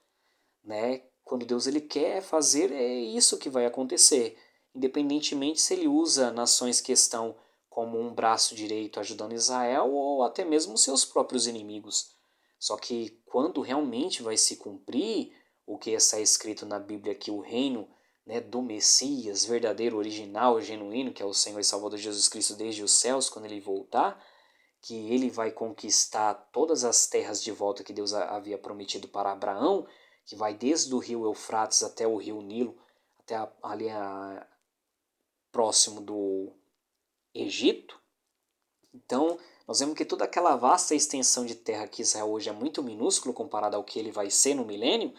né? Quando Deus ele quer fazer, é isso que vai acontecer, independentemente se ele usa nações que estão como um braço direito ajudando Israel ou até mesmo seus próprios inimigos. Só que quando realmente vai se cumprir o que está escrito na Bíblia, que o reino, né, do Messias, verdadeiro, original, genuíno, que é o Senhor e Salvador Jesus Cristo desde os céus, quando ele voltar, que ele vai conquistar todas as terras de volta que Deus havia prometido para Abraão, que vai desde o rio Eufrates até o rio Nilo, até ali próximo do Egito. Então, nós vemos que toda aquela vasta extensão de terra que Israel hoje é muito minúsculo comparado ao que ele vai ser no milênio,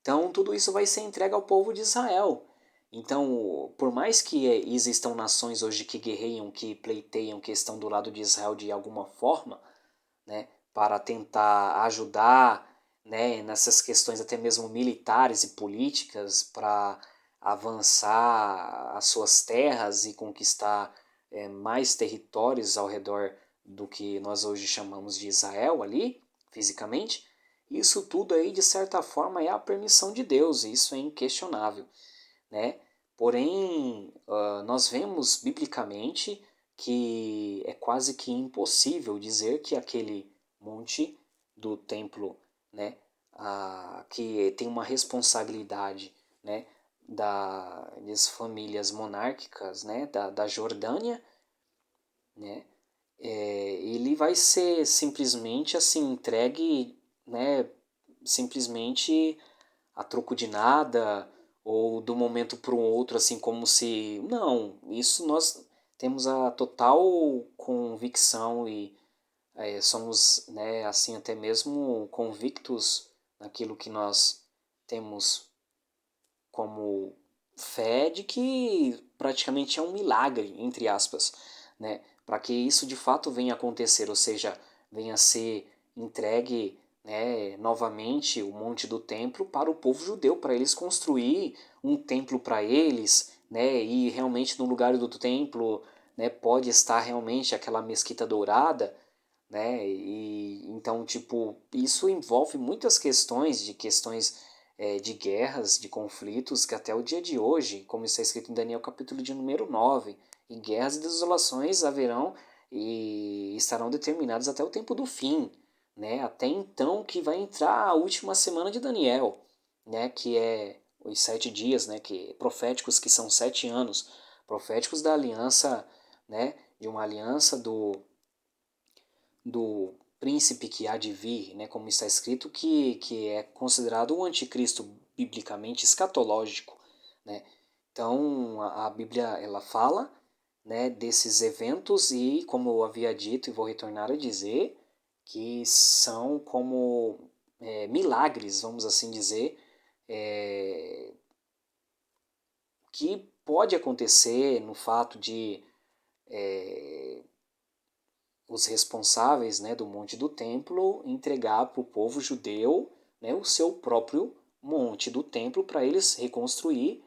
então tudo isso vai ser entregue ao povo de Israel. Então, por mais que existam nações hoje que guerreiam, que pleiteiam, que estão do lado de Israel de alguma forma, né, para tentar ajudar, né, nessas questões até mesmo militares e políticas para avançar as suas terras e conquistar mais territórios ao redor do que nós hoje chamamos de Israel ali, fisicamente. Isso tudo aí, de certa forma, é a permissão de Deus, e isso é inquestionável, né? Porém, nós vemos biblicamente que é quase que impossível dizer que aquele monte do templo, né, que tem uma responsabilidade, né, das famílias monárquicas, né, da Jordânia, né, ele vai ser simplesmente assim entregue, né, simplesmente a troco de nada ou do momento para o outro, assim como se não, isso nós temos a total convicção e somos, né, assim até mesmo convictos naquilo que nós temos como fé de que praticamente é um milagre, entre aspas, né, para que isso de fato venha a acontecer, ou seja, venha a ser entregue, né, novamente o monte do templo para o povo judeu, para eles construir um templo para eles, né, e realmente no lugar do templo, né, pode estar realmente aquela mesquita dourada, né, e então tipo isso envolve muitas questões de guerras, de conflitos, que até o dia de hoje, como está escrito em Daniel capítulo de número 9, e guerras e desolações haverão e estarão determinadas até o tempo do fim, né? Até então que vai entrar a última semana de Daniel, né? Que é os 7 dias, né? Que proféticos, que são 7 anos, proféticos da aliança, né? De uma aliança do príncipe que há de vir, né, como está escrito, que é considerado o anticristo biblicamente escatológico, né? Então a Bíblia ela fala, né, desses eventos e como eu havia dito e vou retornar a dizer que são como milagres, vamos assim dizer, é, que pode acontecer no fato de os responsáveis, né, do monte do templo entregar para o povo judeu, né, o seu próprio monte do templo para eles reconstruir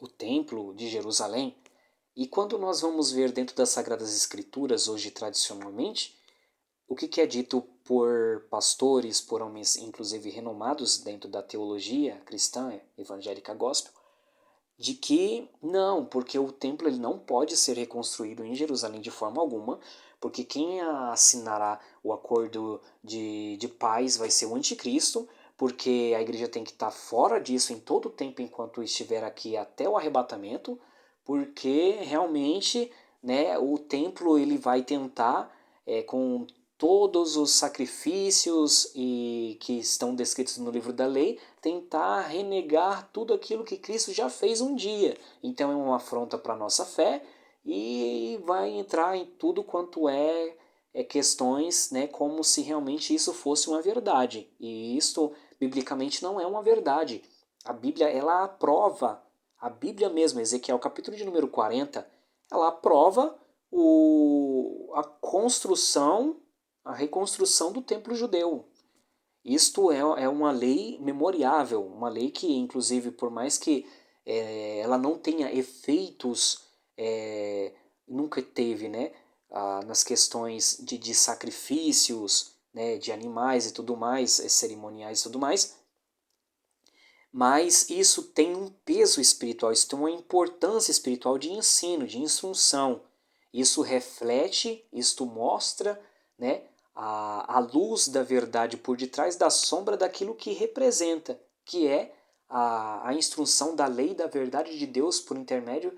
o templo de Jerusalém. E quando nós vamos ver dentro das Sagradas Escrituras, hoje tradicionalmente, o que é dito por pastores, por homens inclusive renomados dentro da teologia cristã evangélica gospel, de que não, porque o templo ele não pode ser reconstruído em Jerusalém de forma alguma, porque quem assinará o acordo de paz vai ser o anticristo, porque a igreja tem que estar fora disso em todo o tempo enquanto estiver aqui até o arrebatamento, porque realmente, né, o templo ele vai tentar, com todos os sacrifícios e que estão descritos no livro da lei, tentar renegar tudo aquilo que Cristo já fez um dia. Então é uma afronta para a nossa fé e vai entrar em tudo quanto é questões, né, como se realmente isso fosse uma verdade. E isto, biblicamente, não é uma verdade. A Bíblia, ela aprova, a Bíblia mesmo, Ezequiel capítulo de número 40, ela aprova a construção, a reconstrução do templo judeu. Isto é uma lei memoriável, uma lei que, inclusive, por mais que ela não tenha efeitos, nunca teve, né, nas questões de sacrifícios, né, de animais e tudo mais, cerimoniais e tudo mais, mas isso tem um peso espiritual, isso tem uma importância espiritual de ensino, de instrução. Isso reflete, isto mostra, né, a luz da verdade por detrás da sombra daquilo que representa, que é a instrução da lei da verdade de Deus por intermédio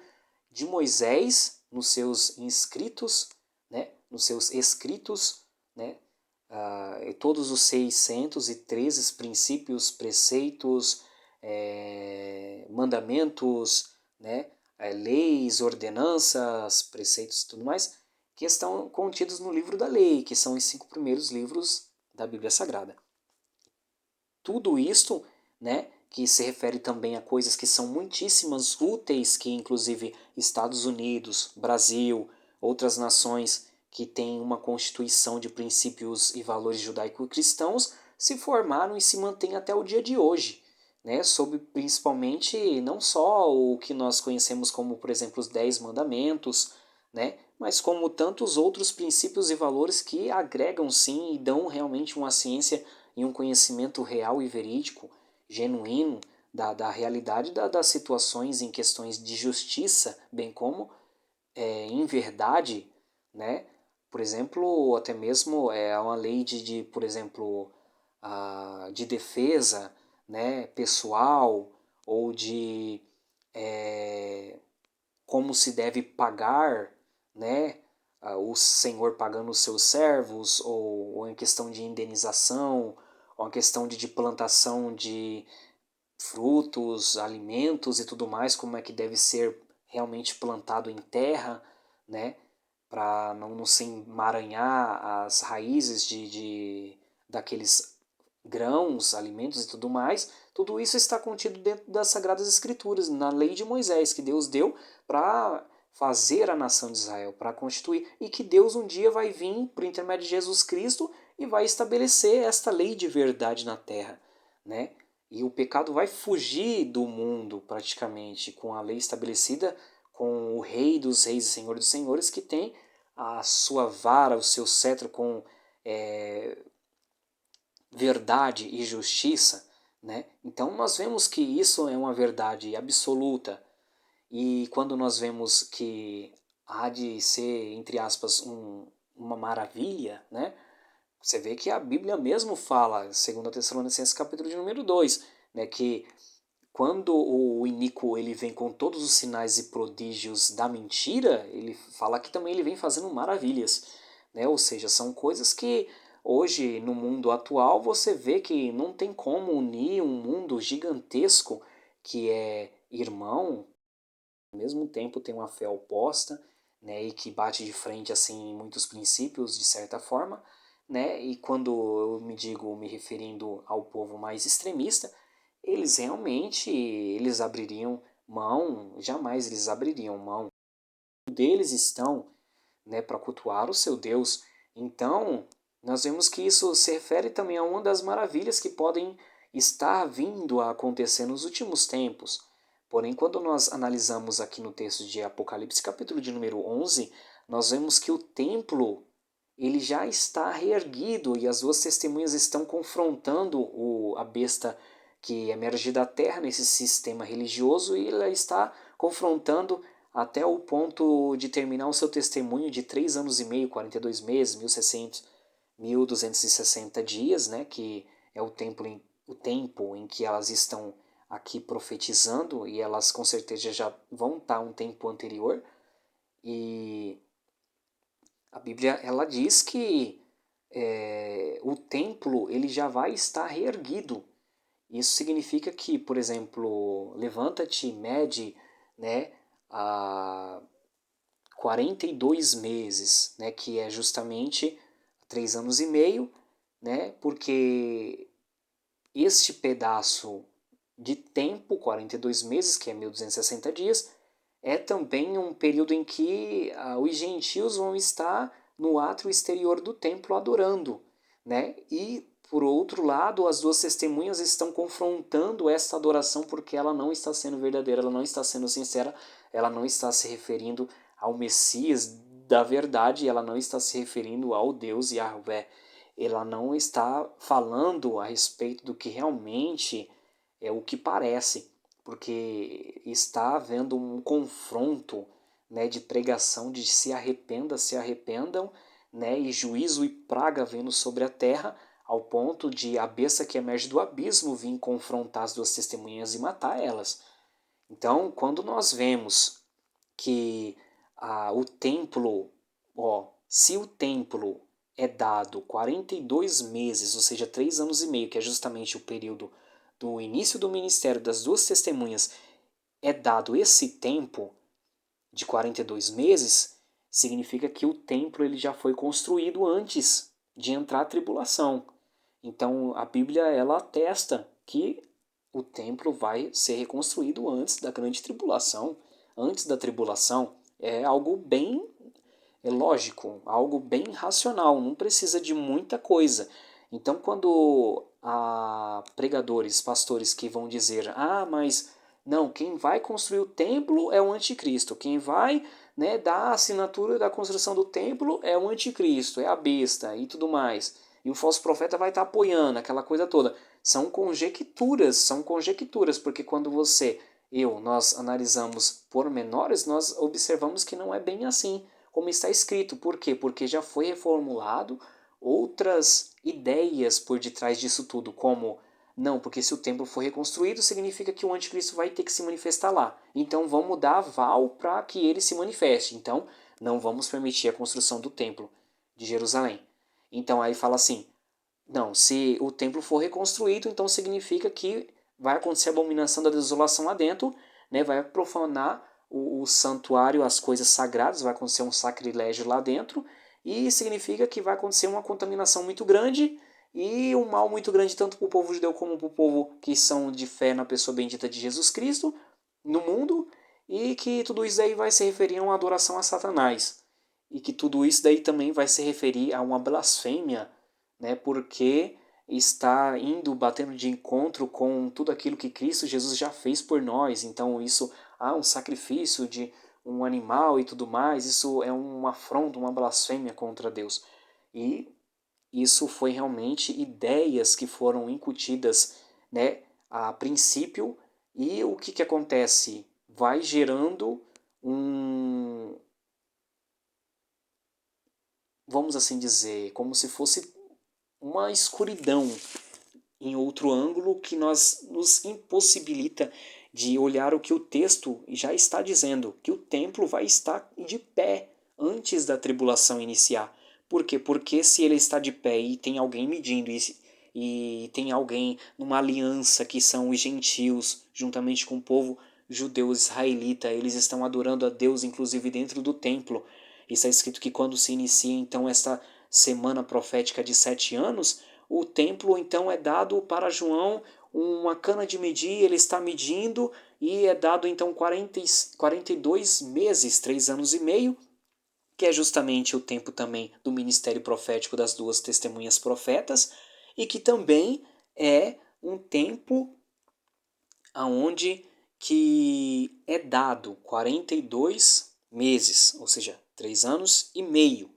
de Moisés nos seus inscritos, né, nos seus escritos, né, todos os 613 princípios, preceitos, mandamentos, né, leis, ordenanças, preceitos e tudo mais, que estão contidos no livro da lei, que são os 5 primeiros livros da Bíblia Sagrada. Tudo isto, né, que se refere também a coisas que são muitíssimas úteis, que inclusive Estados Unidos, Brasil, outras nações que têm uma constituição de princípios e valores judaico-cristãos, se formaram e se mantêm até o dia de hoje, né, sob principalmente não só o que nós conhecemos como, por exemplo, os 10 mandamentos, né, mas como tantos outros princípios e valores que agregam sim e dão realmente uma ciência e um conhecimento real e verídico, genuíno, da realidade das situações em questões de justiça, bem como em verdade, né? Por exemplo, até mesmo uma lei por exemplo, de defesa, né, pessoal, ou de como se deve pagar, né, o senhor pagando os seus servos, ou em questão de indenização, ou em questão de plantação de frutos, alimentos e tudo mais, como é que deve ser realmente plantado em terra, né, para não se emaranhar as raízes daqueles grãos, alimentos e tudo mais. Tudo isso está contido dentro das Sagradas Escrituras, na lei de Moisés, que Deus deu para fazer a nação de Israel, para constituir, e que Deus um dia vai vir por intermédio de Jesus Cristo e vai estabelecer esta lei de verdade na terra, né? E o pecado vai fugir do mundo praticamente com a lei estabelecida, com o Rei dos Reis e Senhor dos Senhores, que tem a sua vara, o seu cetro com verdade e justiça, né? Então nós vemos que isso é uma verdade absoluta. E quando nós vemos que há de ser, entre aspas, uma maravilha, né? Você vê que a Bíblia mesmo fala, segundo Tessalonicenses capítulo de número 2, né, que quando o iníquo ele vem com todos os sinais e prodígios da mentira, ele fala que também ele vem fazendo maravilhas, né? Ou seja, são coisas que hoje no mundo atual você vê que não tem como unir um mundo gigantesco que é irmão, ao mesmo tempo tem uma fé oposta, né, e que bate de frente assim em muitos princípios de certa forma, né? E quando eu me referindo ao povo mais extremista, eles realmente eles abririam mão, jamais eles abririam mão deles estão, né, para cultuar o seu Deus. Então, nós vemos que isso se refere também a uma das maravilhas que podem estar vindo a acontecer nos últimos tempos. Porém, quando nós analisamos aqui no texto de Apocalipse, capítulo de número 11, nós vemos que o templo ele já está reerguido e as duas testemunhas estão confrontando a besta que emerge da terra nesse sistema religioso, e ela está confrontando até o ponto de terminar o seu testemunho de 3 anos e meio, 42 meses, 1.260 dias, né, que é o tempo em que elas estão aqui profetizando, e elas com certeza já vão estar um tempo anterior. E a Bíblia ela diz que o templo ele já vai estar reerguido. Isso significa que, por exemplo, levanta-te, mede, né, a 42 meses, né, que é justamente 3 anos e meio, né, porque este pedaço de tempo, 42 meses, que é 1.260 dias, é também um período em que os gentios vão estar no átrio exterior do templo adorando, né? E, por outro lado, as duas testemunhas estão confrontando essa adoração porque ela não está sendo verdadeira, ela não está sendo sincera, ela não está se referindo ao Messias da verdade, ela não está se referindo ao Deus Yahvé. Ela não está falando a respeito do que realmente é o que parece, porque está havendo um confronto, né, de pregação de se arrependam, né, e juízo e praga vindo sobre a terra, ao ponto de a besta que emerge do abismo vir confrontar as duas testemunhas e matar elas. Então, quando nós vemos que o templo, se o templo é dado 42 meses, ou seja, 3 anos e meio, que é justamente o período do início do ministério das duas testemunhas, é dado esse tempo de 42 meses, significa que o templo ele já foi construído antes de entrar a tribulação. Então a Bíblia ela atesta que o templo vai ser reconstruído antes da grande tribulação, antes da tribulação. É algo bem lógico, algo bem racional, não precisa de muita coisa. Então, quando há pregadores, pastores que vão dizer: ah, mas não, quem vai construir o templo é o anticristo, quem vai, né, dar a assinatura da construção do templo é o anticristo, é a besta e tudo mais. E o falso profeta vai estar apoiando aquela coisa toda. São conjecturas, porque quando nós analisamos pormenores, nós observamos que não é bem assim como está escrito. Por quê? Porque já foi reformulado outras ideias por detrás disso tudo, como não, porque se o templo for reconstruído, significa que o anticristo vai ter que se manifestar lá. Então vamos dar aval para que ele se manifeste. Então não vamos permitir a construção do templo de Jerusalém. Então aí fala assim, não, se o templo for reconstruído, então significa que vai acontecer a abominação da desolação lá dentro, né? Vai profanar o santuário, as coisas sagradas, vai acontecer um sacrilégio lá dentro, e significa que vai acontecer uma contaminação muito grande e um mal muito grande tanto para o povo judeu como para o povo que são de fé na pessoa bendita de Jesus Cristo no mundo, e que tudo isso aí vai se referir a uma adoração a Satanás, e que tudo isso daí também vai se referir a uma blasfêmia, né, porque está indo, batendo de encontro com tudo aquilo que Cristo Jesus já fez por nós. Então isso, um sacrifício de um animal e tudo mais, isso é uma afronta, uma blasfêmia contra Deus. E isso foi realmente ideias que foram incutidas, né, a princípio, e o que acontece? Vai gerando vamos assim dizer, como se fosse uma escuridão em outro ângulo que nos impossibilita de olhar o que o texto já está dizendo, que o templo vai estar de pé antes da tribulação iniciar. Por quê? Porque se ele está de pé e tem alguém medindo e tem alguém numa aliança que são os gentios, juntamente com o povo judeu israelita, eles estão adorando a Deus inclusive dentro do templo. Está escrito que quando se inicia então esta semana profética de 7 anos, o templo então é dado para João uma cana de medir, ele está medindo, e é dado então 42 meses, 3 anos e meio, que é justamente o tempo também do ministério profético das duas testemunhas profetas, e que também é um tempo aonde que é dado 42 meses, ou seja, 3 anos e meio.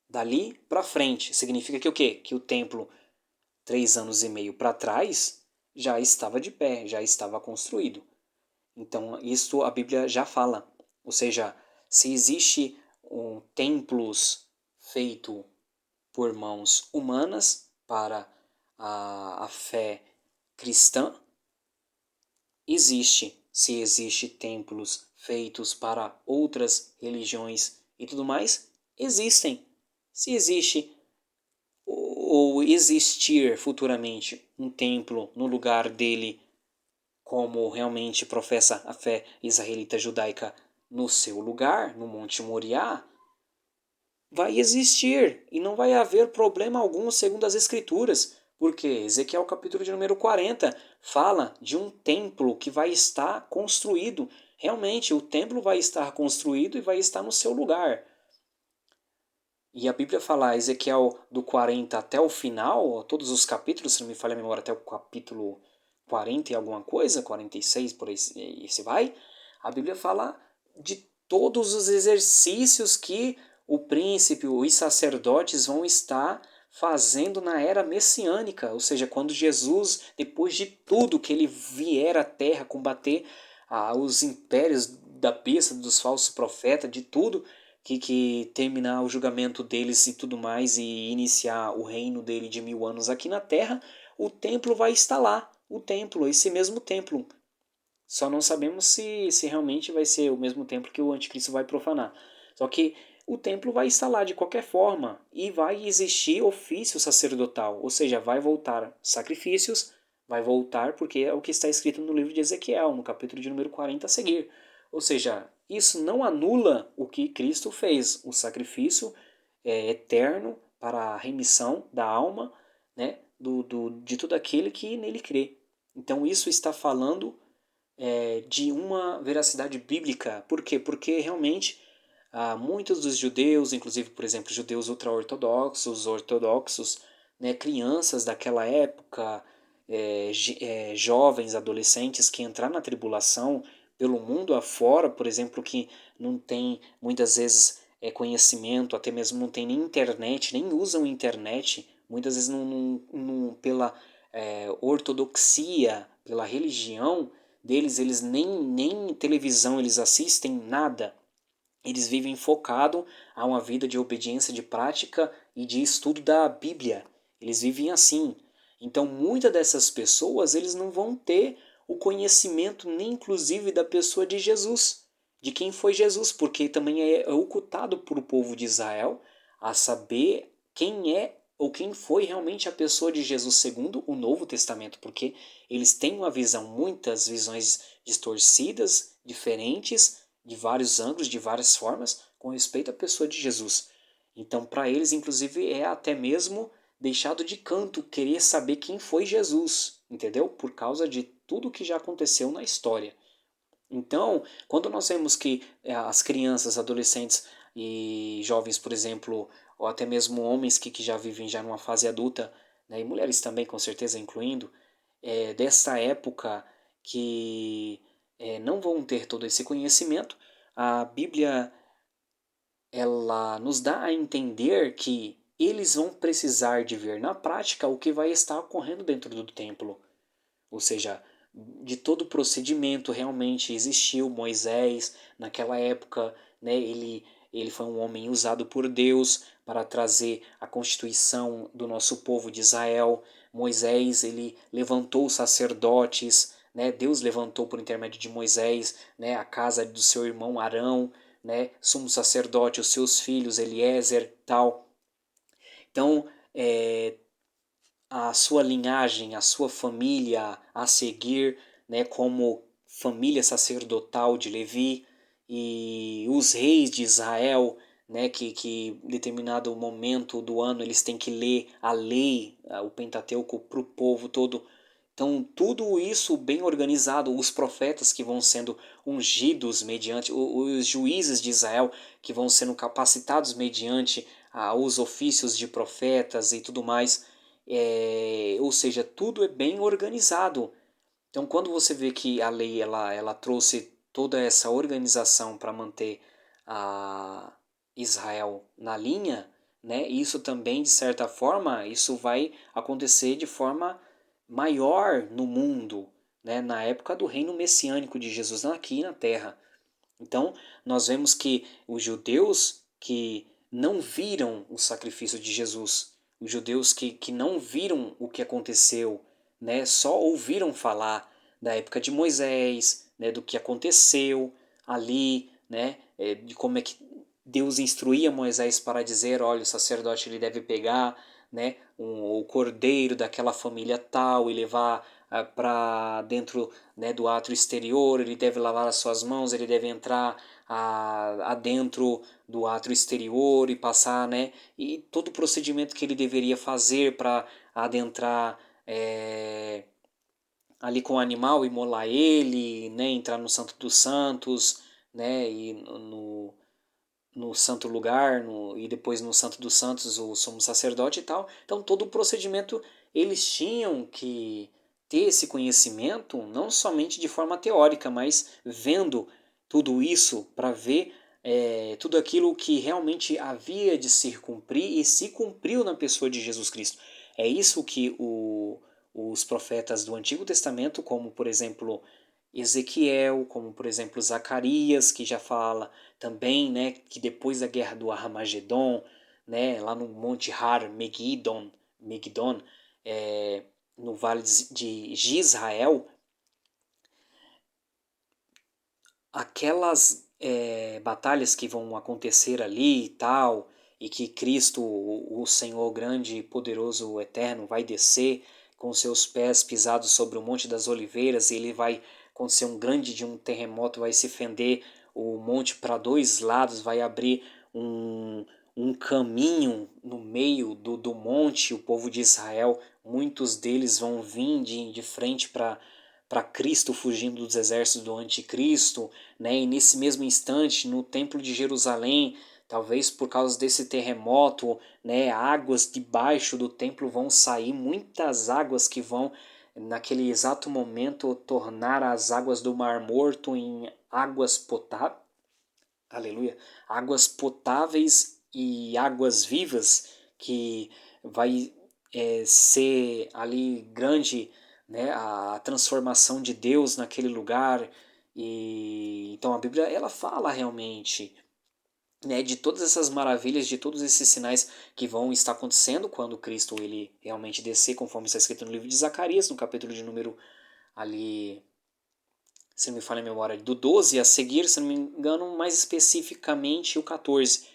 Dali para frente, significa que o quê? Que o templo 3 anos e meio para trás já estava de pé, já estava construído. Então, isso a Bíblia já fala. Ou seja, se existe templos feito por mãos humanas para a fé cristã, existe. Se existe templos feitos para outras religiões e tudo mais, existem. Se existe ou existir futuramente um templo no lugar dele, como realmente professa a fé israelita judaica no seu lugar, no Monte Moriá, vai existir e não vai haver problema algum segundo as Escrituras, porque Ezequiel capítulo de número 40 fala de um templo que vai estar construído. Realmente, o templo vai estar construído e vai estar no seu lugar. E a Bíblia fala, Ezequiel do 40 até o final, todos os capítulos, se não me falha a memória, até o capítulo 40 e alguma coisa, 46, por aí se vai, a Bíblia fala de todos os exercícios que o príncipe, os sacerdotes vão estar fazendo na era messiânica, ou seja, quando Jesus, depois de tudo que ele vier à terra combater os impérios da besta, dos falsos profetas, de tudo, que terminar o julgamento deles e tudo mais e iniciar o reino dele de 1000 anos aqui na Terra, o templo vai estar lá. O templo, esse mesmo templo. Só não sabemos se realmente vai ser o mesmo templo que o anticristo vai profanar. Só que o templo vai estar lá de qualquer forma e vai existir ofício sacerdotal, ou seja, vai voltar sacrifícios, vai voltar porque é o que está escrito no livro de Ezequiel, no capítulo de número 40 a seguir. Ou seja, isso não anula o que Cristo fez, o sacrifício eterno para a remissão da alma, né, de todo aquele que nele crê. Então isso está falando de uma veracidade bíblica. Por quê? Porque realmente muitos dos judeus, inclusive, por exemplo, judeus ultra-ortodoxos, ortodoxos, né, crianças daquela época, jovens, adolescentes que entraram na tribulação pelo mundo afora, por exemplo, que não tem muitas vezes conhecimento, até mesmo não tem nem internet, nem usam internet, muitas vezes pela ortodoxia, pela religião deles, eles nem televisão eles assistem, nada. Eles vivem focado a uma vida de obediência, de prática e de estudo da Bíblia. Eles vivem assim. Então, muitas dessas pessoas, eles não vão ter o conhecimento nem inclusive da pessoa de Jesus, de quem foi Jesus, porque também é ocultado por o povo de Israel a saber quem é ou quem foi realmente a pessoa de Jesus segundo o Novo Testamento, porque eles têm uma visão, muitas visões distorcidas, diferentes, de vários ângulos, de várias formas, com respeito à pessoa de Jesus. Então, para eles, inclusive, é até mesmo deixado de canto querer saber quem foi Jesus, entendeu? Por causa de tudo que já aconteceu na história. Então, quando nós vemos que as crianças, adolescentes e jovens, por exemplo, ou até mesmo homens que já vivem já numa fase adulta, né, e mulheres também, com certeza, incluindo, dessa época que não vão ter todo esse conhecimento, a Bíblia ela nos dá a entender que eles vão precisar de ver na prática o que vai estar ocorrendo dentro do templo. Ou seja, de todo o procedimento realmente existiu Moisés naquela época, né? Ele foi um homem usado por Deus para trazer a constituição do nosso povo de Israel. Moisés, ele levantou os sacerdotes, né? Deus levantou por intermédio de Moisés, né, a casa do seu irmão Arão, né, sumo sacerdote, os seus filhos Eliezer, tal. Então, a sua linhagem, a sua família a seguir, né, como família sacerdotal de Levi, e os reis de Israel, né, que em determinado momento do ano eles têm que ler a lei, o Pentateuco para o povo todo. Então, tudo isso bem organizado, os profetas que vão sendo ungidos mediante, os juízes de Israel que vão sendo capacitados mediante os ofícios de profetas e tudo mais, ou seja, tudo é bem organizado. Então, quando você vê que a lei ela trouxe toda essa organização para manter a Israel na linha, né, isso também, de certa forma, isso vai acontecer de forma maior no mundo, né, na época do reino messiânico de Jesus aqui na Terra. Então, nós vemos que os judeus que não viram o sacrifício de Jesus, os judeus que não viram o que aconteceu, né, só ouviram falar da época de Moisés, né, do que aconteceu ali, né, de como é que Deus instruía Moisés para dizer, olha, o sacerdote ele deve pegar, né, o cordeiro daquela família tal e levar para dentro, né, do átrio exterior, ele deve lavar as suas mãos, ele deve entrar adentro do átrio exterior e passar, né, e todo o procedimento que ele deveria fazer para adentrar ali com o animal, imolar ele, né, entrar no Santo dos Santos, né, e no santo lugar, e depois no Santo dos Santos o sumo sacerdote e tal. Então todo o procedimento eles tinham que ter esse conhecimento não somente de forma teórica, mas vendo tudo isso para ver tudo aquilo que realmente havia de se cumprir e se cumpriu na pessoa de Jesus Cristo. É isso que os profetas do Antigo Testamento, como por exemplo Ezequiel, como por exemplo Zacarias, que já fala também, né, que depois da guerra do Armagedon, né, lá no Monte Har Megidon, no Vale de Israel, aquelas batalhas que vão acontecer ali e tal, e que Cristo, o Senhor grande, poderoso, eterno, vai descer com seus pés pisados sobre o Monte das Oliveiras, e ele vai acontecer um terremoto, vai se fender o monte para dois lados, vai abrir um caminho no meio do monte, o povo de Israel, muitos deles vão vir de frente para Cristo fugindo dos exércitos do anticristo, né? E nesse mesmo instante, no templo de Jerusalém, talvez por causa desse terremoto, né, águas debaixo do templo vão sair, muitas águas que vão naquele exato momento tornar as águas do Mar Morto em águas potáveis, aleluia, águas potáveis e águas vivas, que vai ser ali grande, né, a transformação de Deus naquele lugar. E então a Bíblia ela fala realmente, né, de todas essas maravilhas, de todos esses sinais que vão estar acontecendo quando Cristo ele realmente descer, conforme está escrito no livro de Zacarias, no capítulo de número ali, se não me falha a memória, do 12 a seguir, se não me engano, mais especificamente o 14.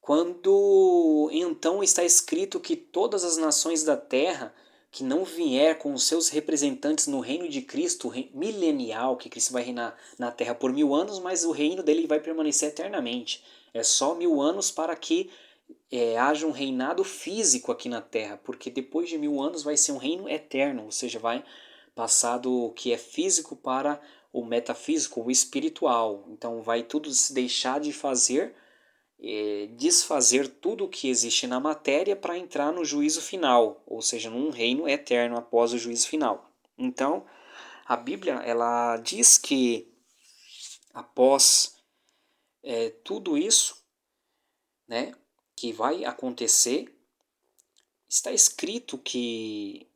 Quando então está escrito que todas as nações da terra que não vier com os seus representantes no reino de Cristo, milenial, que Cristo vai reinar na terra por 1000 anos, mas o reino dele vai permanecer eternamente. É só 1000 anos para que haja um reinado físico aqui na terra, porque depois de 1000 anos vai ser um reino eterno, ou seja, vai passar do que é físico para o metafísico, o espiritual. Então vai tudo se deixar de fazer, desfazer tudo o que existe na matéria para entrar no juízo final, ou seja, num reino eterno após o juízo final. Então, a Bíblia ela diz que após tudo isso, né, que vai acontecer, está escrito que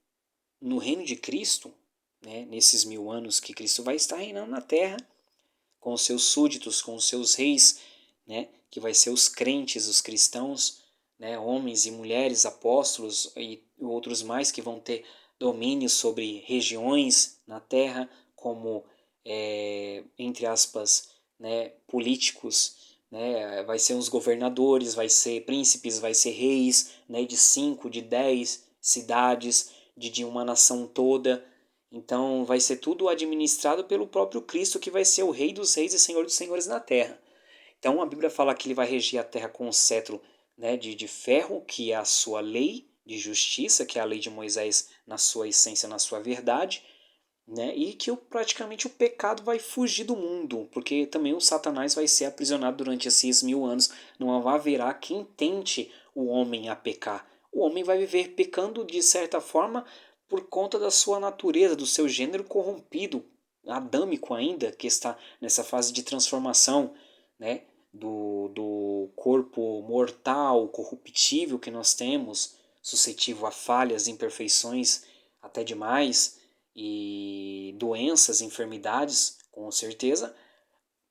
no reino de Cristo, né, nesses 1000 anos que Cristo vai estar reinando na terra, com os seus súditos, com os seus reis, né, que vai ser os crentes, os cristãos, né, homens e mulheres, apóstolos e outros mais que vão ter domínio sobre regiões na terra, como, entre aspas, né, políticos, né, vai ser uns governadores, vai ser príncipes, vai ser reis, né, de 5, de 10 cidades, de uma nação toda. Então vai ser tudo administrado pelo próprio Cristo, que vai ser o Rei dos Reis e Senhor dos Senhores na terra. Então a Bíblia fala que ele vai regir a terra com um cetro, né, de ferro, que é a sua lei de justiça, que é a lei de Moisés na sua essência, na sua verdade, né, e que praticamente o pecado vai fugir do mundo, porque também o Satanás vai ser aprisionado durante esses 1000 anos. Não haverá quem tente o homem a pecar. O homem vai viver pecando de certa forma por conta da sua natureza, do seu gênero corrompido, adâmico ainda, que está nessa fase de transformação, né, do corpo mortal, corruptível que nós temos, suscetível a falhas, imperfeições, até demais, e doenças, enfermidades, com certeza,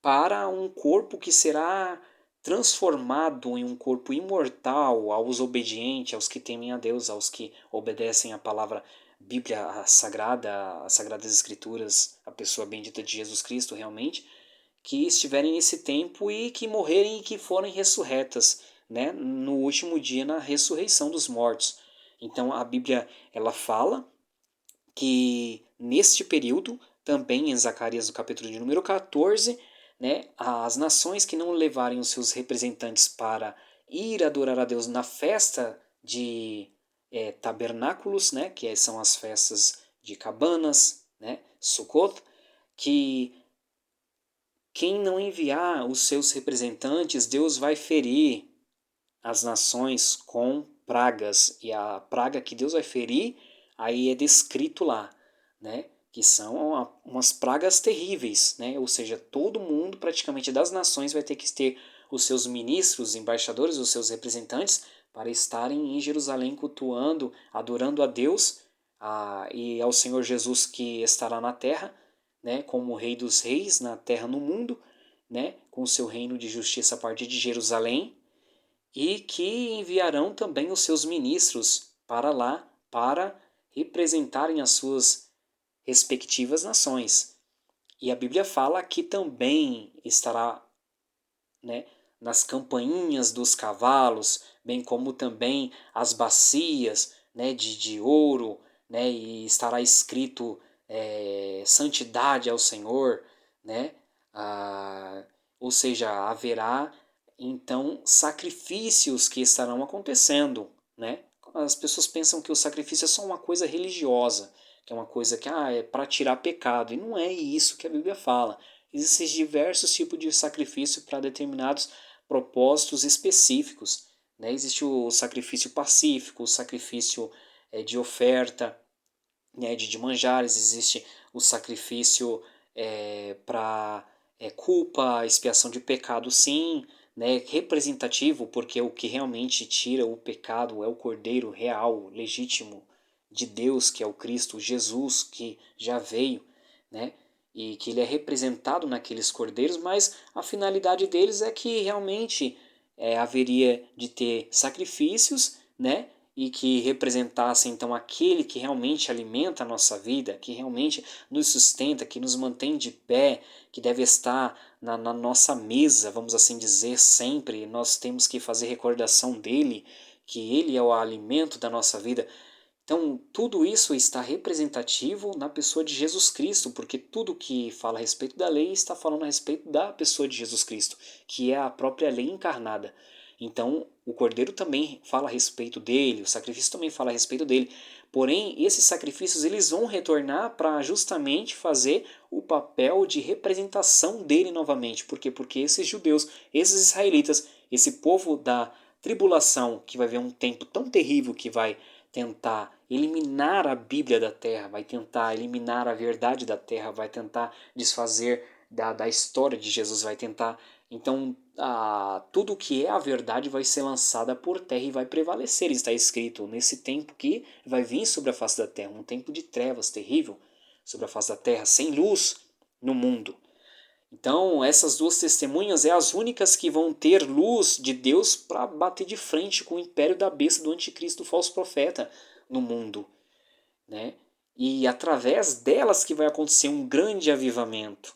para um corpo que será transformado em um corpo imortal aos obedientes, aos que temem a Deus, aos que obedecem à palavra Bíblia a Sagrada, as Sagradas Escrituras, a pessoa bendita de Jesus Cristo realmente, que estiverem nesse tempo e que morrerem e que forem ressurretas, né, no último dia, na ressurreição dos mortos. Então a Bíblia ela fala que neste período, também em Zacarias, no capítulo de número 14, né, as nações que não levarem os seus representantes para ir adorar a Deus na festa de tabernáculos, né, que são as festas de cabanas, né, Sukkot, que quem não enviar os seus representantes, Deus vai ferir as nações com pragas. E a praga que Deus vai ferir, aí é descrito lá, né? Que são umas pragas terríveis, né? Ou seja, todo mundo, praticamente das nações, vai ter que ter os seus ministros, embaixadores, os seus representantes, para estarem em Jerusalém cultuando, adorando a Deus e ao Senhor Jesus que estará na terra, né? Como o Rei dos Reis na terra, no mundo, né? Com o seu reino de justiça a partir de Jerusalém, e que enviarão também os seus ministros para lá para representarem as suas respectivas nações. E a Bíblia fala que também estará, né, nas campainhas dos cavalos, bem como também as bacias, né, de ouro, né, e estará escrito santidade ao Senhor, né, ah, ou seja, haverá então sacrifícios que estarão acontecendo, né? As pessoas pensam que o sacrifício é só uma coisa religiosa, que é uma coisa que é para tirar pecado, e não é isso que a Bíblia fala. Existem diversos tipos de sacrifício para determinados propósitos específicos, né? Existe o sacrifício pacífico, o sacrifício de oferta, né, de manjares, existe o sacrifício para culpa, expiação de pecado, sim, né, representativo, porque o que realmente tira o pecado é o Cordeiro real, legítimo de Deus, que é o Cristo Jesus, que já veio, né, e que ele é representado naqueles cordeiros, mas a finalidade deles é que realmente haveria de ter sacrifícios, né, e que representasse então aquele que realmente alimenta a nossa vida, que realmente nos sustenta, que nos mantém de pé, que deve estar na nossa mesa, vamos assim dizer, sempre. Nós temos que fazer recordação dele, que ele é o alimento da nossa vida. Então, tudo isso está representativo na pessoa de Jesus Cristo, porque tudo que fala a respeito da lei está falando a respeito da pessoa de Jesus Cristo, que é a própria lei encarnada. Então, o Cordeiro também fala a respeito dele, o sacrifício também fala a respeito dele. Porém, esses sacrifícios eles vão retornar para justamente fazer o papel de representação dele novamente. Por quê? Porque esses judeus, esses israelitas, esse povo da tribulação, que vai ver um tempo tão terrível que vai tentar eliminar a Bíblia da terra, vai tentar eliminar a verdade da terra, vai tentar desfazer da história de Jesus, vai tentar. Então, tudo que é a verdade vai ser lançada por terra e vai prevalecer. Está escrito nesse tempo que vai vir sobre a face da terra, um tempo de trevas terrível sobre a face da terra, sem luz no mundo. Então, essas duas testemunhas é as únicas que vão ter luz de Deus para bater de frente com o império da besta do anticristo, do falso profeta no mundo, né? E através delas que vai acontecer um grande avivamento.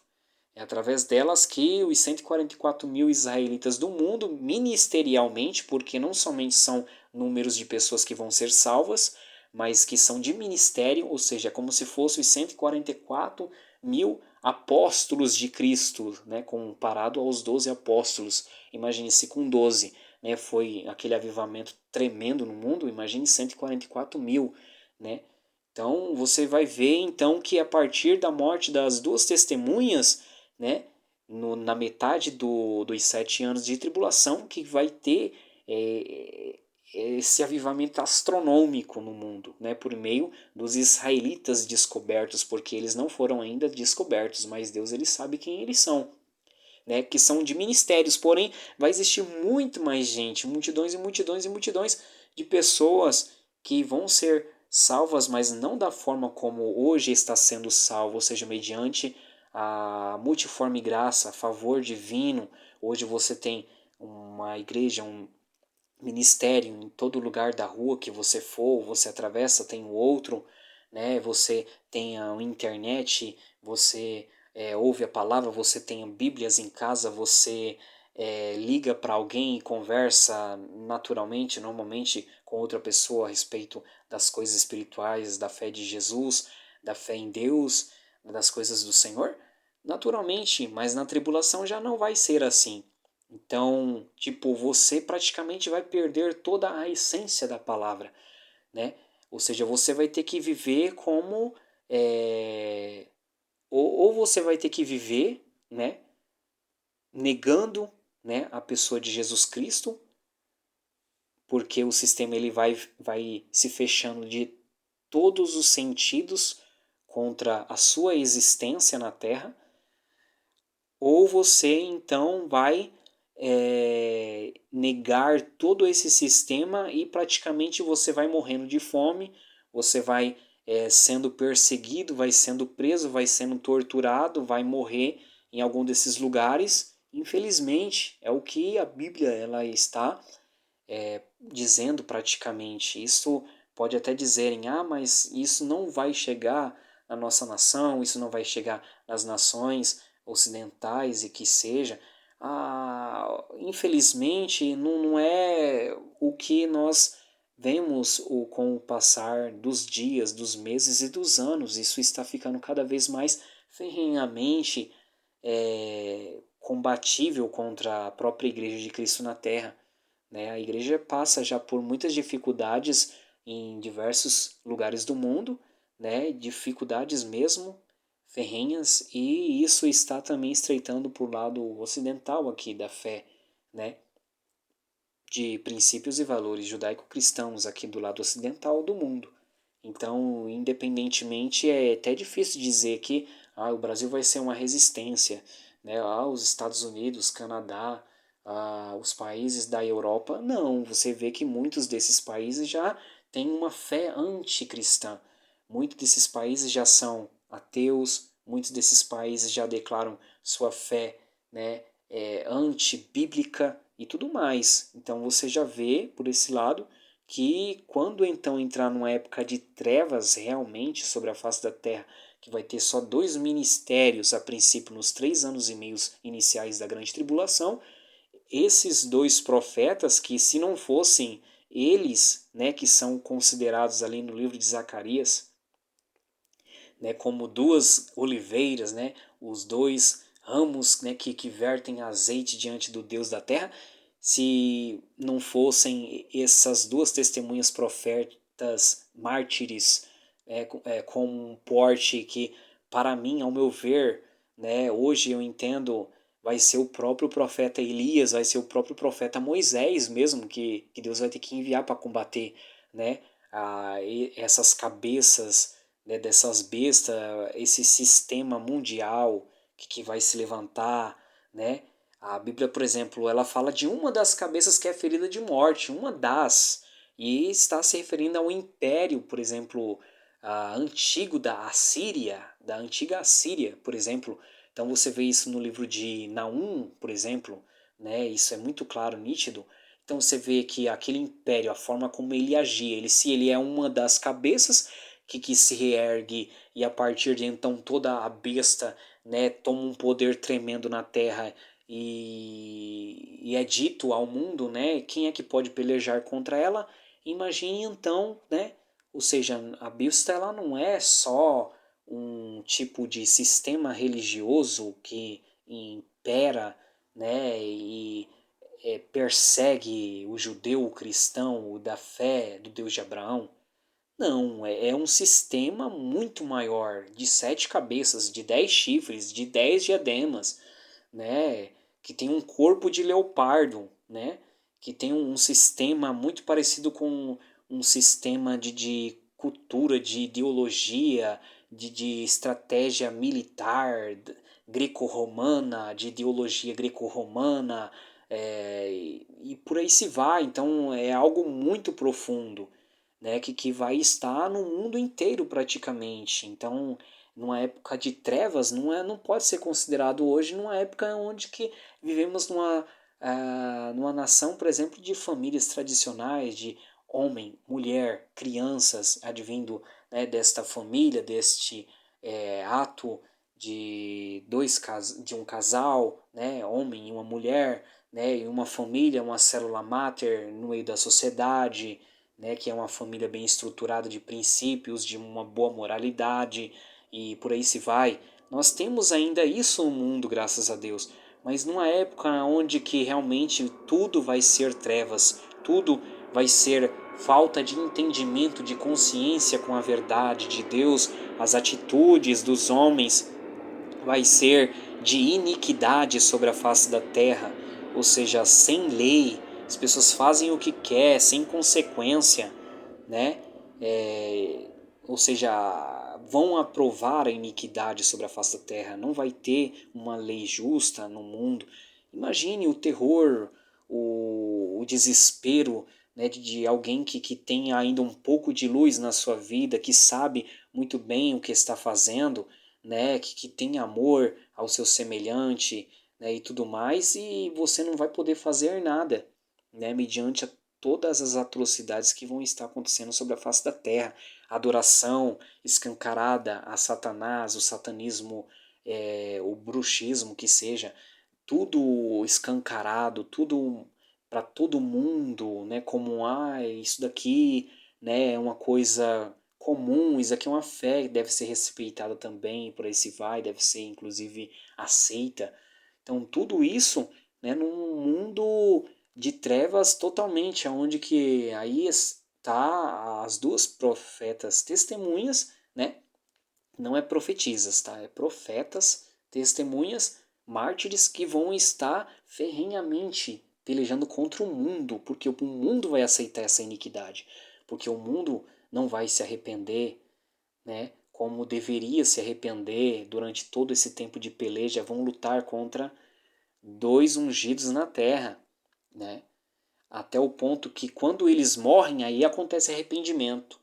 É através delas que os 144 mil israelitas do mundo, ministerialmente, porque não somente são números de pessoas que vão ser salvas, mas que são de ministério, ou seja, é como se fossem os 144 mil apóstolos de Cristo, né, comparado aos 12 apóstolos. Imagine-se com 12, né, foi aquele avivamento tremendo no mundo, imagine 144 mil, né? Então você vai ver então que a partir da morte das duas testemunhas, né, na metade dos 7 anos de tribulação, que vai ter esse avivamento astronômico no mundo, né, por meio dos israelitas descobertos, porque eles não foram ainda descobertos, mas Deus ele sabe quem eles são, né, que são de ministérios, porém vai existir muito mais gente, multidões e multidões e multidões de pessoas que vão ser salvas, mas não da forma como hoje está sendo salvo, ou seja, mediante a multiforme graça, favor divino. Hoje você tem uma igreja, um ministério em todo lugar da rua que você for, você atravessa, tem o outro, né? Você tem a internet, você ouve a palavra, você tem bíblias em casa, você liga para alguém e conversa naturalmente, normalmente com outra pessoa a respeito das coisas espirituais, da fé de Jesus, da fé em Deus, das coisas do Senhor, naturalmente, mas na tribulação já não vai ser assim. Então, tipo, você praticamente vai perder toda a essência da palavra, né? Ou seja, você vai ter que viver como ou você vai ter que viver, né, negando, né, a pessoa de Jesus Cristo, porque o sistema ele vai se fechando de todos os sentidos contra a sua existência na Terra, ou você então vai negar todo esse sistema e praticamente você vai morrendo de fome, você vai sendo perseguido, vai sendo preso, vai sendo torturado, vai morrer em algum desses lugares. Infelizmente, é o que a Bíblia ela está dizendo praticamente. Isso pode até dizerem, mas isso não vai chegar na nossa nação, isso não vai chegar nas nações ocidentais e que seja. Infelizmente, não é o que nós vemos com o passar dos dias, dos meses e dos anos. Isso está ficando cada vez mais ferrenhamente combatível contra a própria Igreja de Cristo na Terra, né? A igreja passa já por muitas dificuldades em diversos lugares do mundo, né? Dificuldades mesmo ferrenhas, e isso está também estreitando para o lado ocidental aqui da fé, né? De princípios e valores judaico-cristãos aqui do lado ocidental do mundo. Então, independentemente, é até difícil dizer que o Brasil vai ser uma resistência, né? Os Estados Unidos, Canadá, os países da Europa, não. Você vê que muitos desses países já têm uma fé anticristã. Muitos desses países já são ateus, muitos desses países já declaram sua fé, né, antibíblica e tudo mais. Então você já vê por esse lado que quando então entrar numa época de trevas realmente sobre a face da terra, que vai ter só 2 ministérios a princípio nos 3 anos e meio iniciais da grande tribulação, esses 2 profetas que se não fossem eles, né, que são considerados ali no livro de Zacarias, né, como 2 oliveiras, né, os 2 ramos, né, que vertem azeite diante do Deus da terra, se não fossem essas 2 testemunhas profetas mártires, com um porte que, para mim, ao meu ver, né, hoje eu entendo, vai ser o próprio profeta Elias, vai ser o próprio profeta Moisés mesmo, que Deus vai ter que enviar para combater, né, essas cabeças, né, dessas bestas, esse sistema mundial que vai se levantar, né? A Bíblia, por exemplo, ela fala de uma das cabeças que é ferida de morte, uma das, e está se referindo ao império, por exemplo, antigo da Assíria, da antiga Assíria, por exemplo. Então você vê isso no livro de Naum, por exemplo, né? Isso é muito claro, nítido. Então você vê que aquele império, a forma como ele agia, se ele é uma das cabeças que se reergue e a partir de então toda a besta, né, toma um poder tremendo na terra e é dito ao mundo, né, quem é que pode pelejar contra ela. Imagine então, né, ou seja, a besta ela não é só um tipo de sistema religioso que impera, né, e persegue o judeu, o cristão, o da fé do Deus de Abraão. Não, é um sistema muito maior, de 7 cabeças, de 10 chifres, de 10 diademas, né? Que tem um corpo de leopardo, né? Que tem um sistema muito parecido com um sistema de cultura, de ideologia, de estratégia militar greco-romana, de ideologia greco-romana, e por aí se vai. Então é algo muito profundo. né, que vai estar no mundo inteiro praticamente. Então, numa época de trevas, não pode ser considerado hoje numa época onde que vivemos numa nação, por exemplo, de famílias tradicionais, de homem, mulher, crianças, advindo, né, desta família, deste ato de um casal, né, homem e uma mulher, né, e uma família, uma célula máter no meio da sociedade, né, que é uma família bem estruturada de princípios, de uma boa moralidade e por aí se vai. Nós temos ainda isso no mundo, graças a Deus, mas numa época onde que realmente tudo vai ser trevas, tudo vai ser falta de entendimento, de consciência com a verdade de Deus, as atitudes dos homens vai ser de iniquidade sobre a face da terra, ou seja, sem lei, as pessoas fazem o que quer, sem consequência, né? Ou seja, vão aprovar a iniquidade sobre a face da terra, não vai ter uma lei justa no mundo. Imagine o terror, o desespero, né, de alguém que tem ainda um pouco de luz na sua vida, que sabe muito bem o que está fazendo, né, que tem amor ao seu semelhante, né, e tudo mais, e você não vai poder fazer nada, né, mediante todas as atrocidades que vão estar acontecendo sobre a face da terra, a adoração escancarada a Satanás, o satanismo, o bruxismo que seja, tudo escancarado, tudo para todo mundo, né, como isso daqui, né, é uma coisa comum, isso aqui é uma fé que deve ser respeitada também, por aí se vai, deve ser inclusive aceita. Então tudo isso, né, num mundo de trevas totalmente, aonde que aí está as duas profetas testemunhas, né? Não é profetisas, tá? É profetas, testemunhas, mártires que vão estar ferrenhamente pelejando contra o mundo, porque o mundo vai aceitar essa iniquidade, porque o mundo não vai se arrepender, né? Como deveria se arrepender durante todo esse tempo de peleja, vão lutar contra dois ungidos na terra, né? Até o ponto que quando eles morrem, aí acontece arrependimento,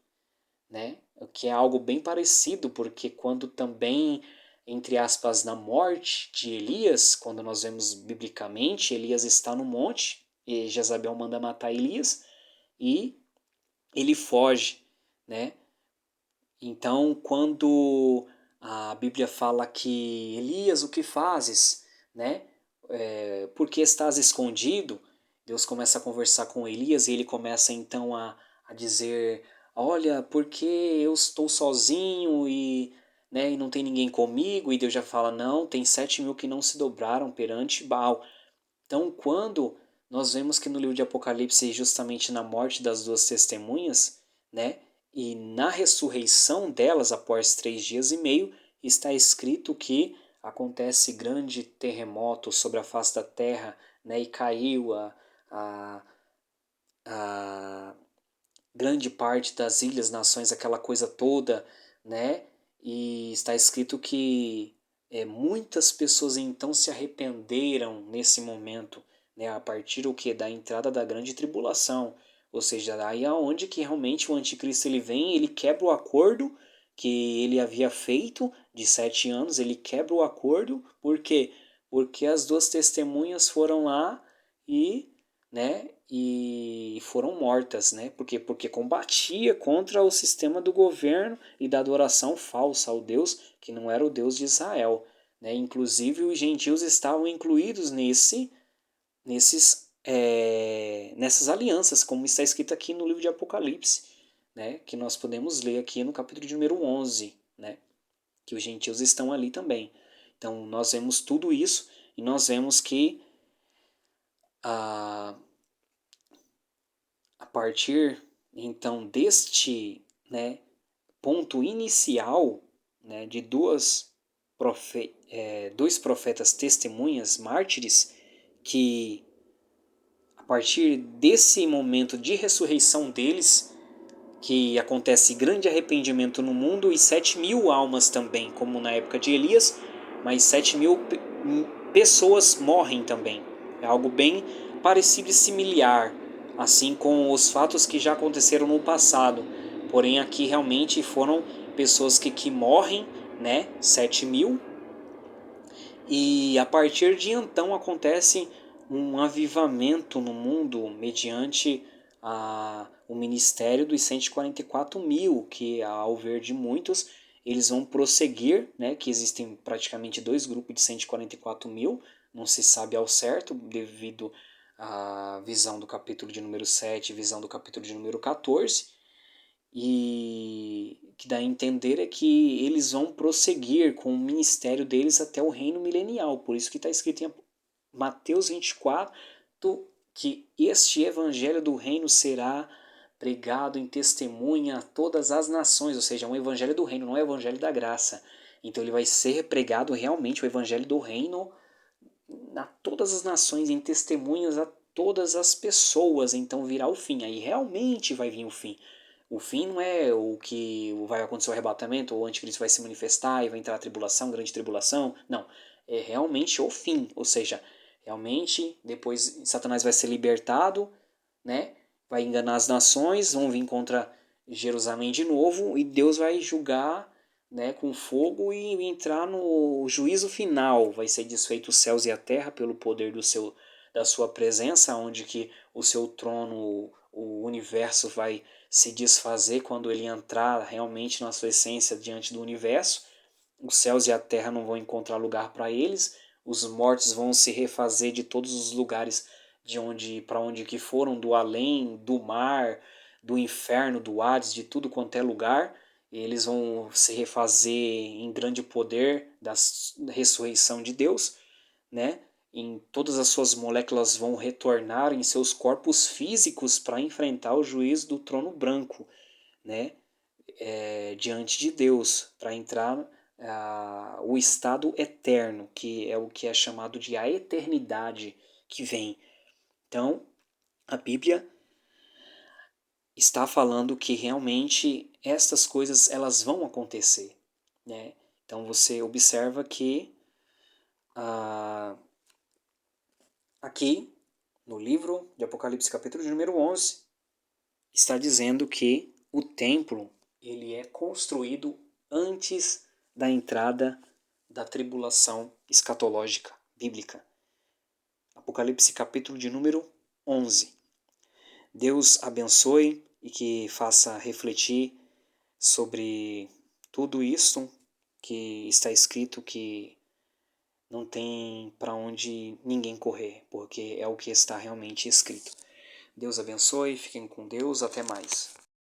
né? O que é algo bem parecido, porque quando também, entre aspas, na morte de Elias, quando nós vemos biblicamente, Elias está no monte e Jezabel manda matar Elias e ele foge, né? Então, quando a Bíblia fala que Elias, o que fazes, né? Por que estás escondido? Deus começa a conversar com Elias e ele começa então a dizer: olha, porque eu estou sozinho né, e não tem ninguém comigo? E Deus já fala: não, tem 7.000 que não se dobraram perante Baal. Então, quando nós vemos que no livro de Apocalipse, justamente na morte das duas testemunhas, né, e na ressurreição delas após 3 dias e meio, está escrito que acontece grande terremoto sobre a face da terra, né, e caiu a, a grande parte das ilhas, nações, aquela coisa toda, né, e está escrito que muitas pessoas então se arrependeram nesse momento, né, a partir o que da entrada da grande tribulação, ou seja, aí aonde que realmente o anticristo ele vem, ele quebra o acordo que ele havia feito de 7 anos, ele quebra o acordo, por quê? Porque as duas testemunhas foram lá e, né, e foram mortas, né? Porque combatia contra o sistema do governo e da adoração falsa ao Deus que não era o Deus de Israel, né? Inclusive os gentios estavam incluídos nessas alianças, como está escrito aqui no livro de Apocalipse, né? Que nós podemos ler aqui no capítulo de número 11, né? Que os gentios estão ali também. Então nós vemos tudo isso e nós vemos que a partir então deste, né, ponto inicial, né, de dois profetas testemunhas mártires, que a partir desse momento de ressurreição deles, que acontece grande arrependimento no mundo e 7.000 almas também, como na época de Elias, mas 7.000 pessoas morrem também. É algo bem parecido e similar assim como os fatos que já aconteceram no passado. Porém, aqui realmente foram pessoas que morrem, né? 7.000. E a partir de então acontece um avivamento no mundo mediante o ministério dos 144.000, que ao ver de muitos, eles vão prosseguir, né, que existem praticamente dois grupos de 144.000, não se sabe ao certo, devido à visão do capítulo de número 7, visão do capítulo de número 14, e que dá a entender é que eles vão prosseguir com o ministério deles até o reino milenial. Por isso que está escrito em Mateus 24 que este evangelho do reino será pregado em testemunha a todas as nações, ou seja, é um evangelho do reino, não é o evangelho da graça. Então ele vai ser pregado realmente o evangelho do reino a todas as nações, em testemunhas a todas as pessoas. Então virá o fim, aí realmente vai vir o fim. O fim não é o que vai acontecer o arrebatamento, ou o anticristo vai se manifestar e vai entrar a tribulação, grande tribulação. Não, é realmente o fim, ou seja, realmente depois Satanás vai ser libertado, né? Vai enganar as nações, vão vir contra Jerusalém de novo e Deus vai julgar, né, com fogo e entrar no juízo final. Vai ser desfeito os céus e a terra pelo poder da sua presença, onde que o seu trono, o universo vai se desfazer quando ele entrar realmente na sua essência diante do universo. Os céus e a terra não vão encontrar lugar para eles. Os mortos vão se refazer de todos os lugares de onde para onde que foram, do além, do mar, do inferno, do Hades, de tudo quanto é lugar. Eles vão se refazer em grande poder da ressurreição de Deus, né? Em todas as suas moléculas vão retornar em seus corpos físicos para enfrentar o juízo do trono branco, né? Diante de Deus, para entrar o estado eterno, que é o que é chamado de a eternidade que vem. Então, a Bíblia está falando que realmente estas coisas elas vão acontecer, né? Então você observa que aqui no livro de Apocalipse, capítulo de número 11, está dizendo que o templo ele é construído antes da entrada da tribulação escatológica bíblica. Apocalipse, capítulo de número 11. Deus abençoe e que faça refletir sobre tudo isso que está escrito, que não tem para onde ninguém correr, porque é o que está realmente escrito. Deus abençoe, fiquem com Deus, até mais.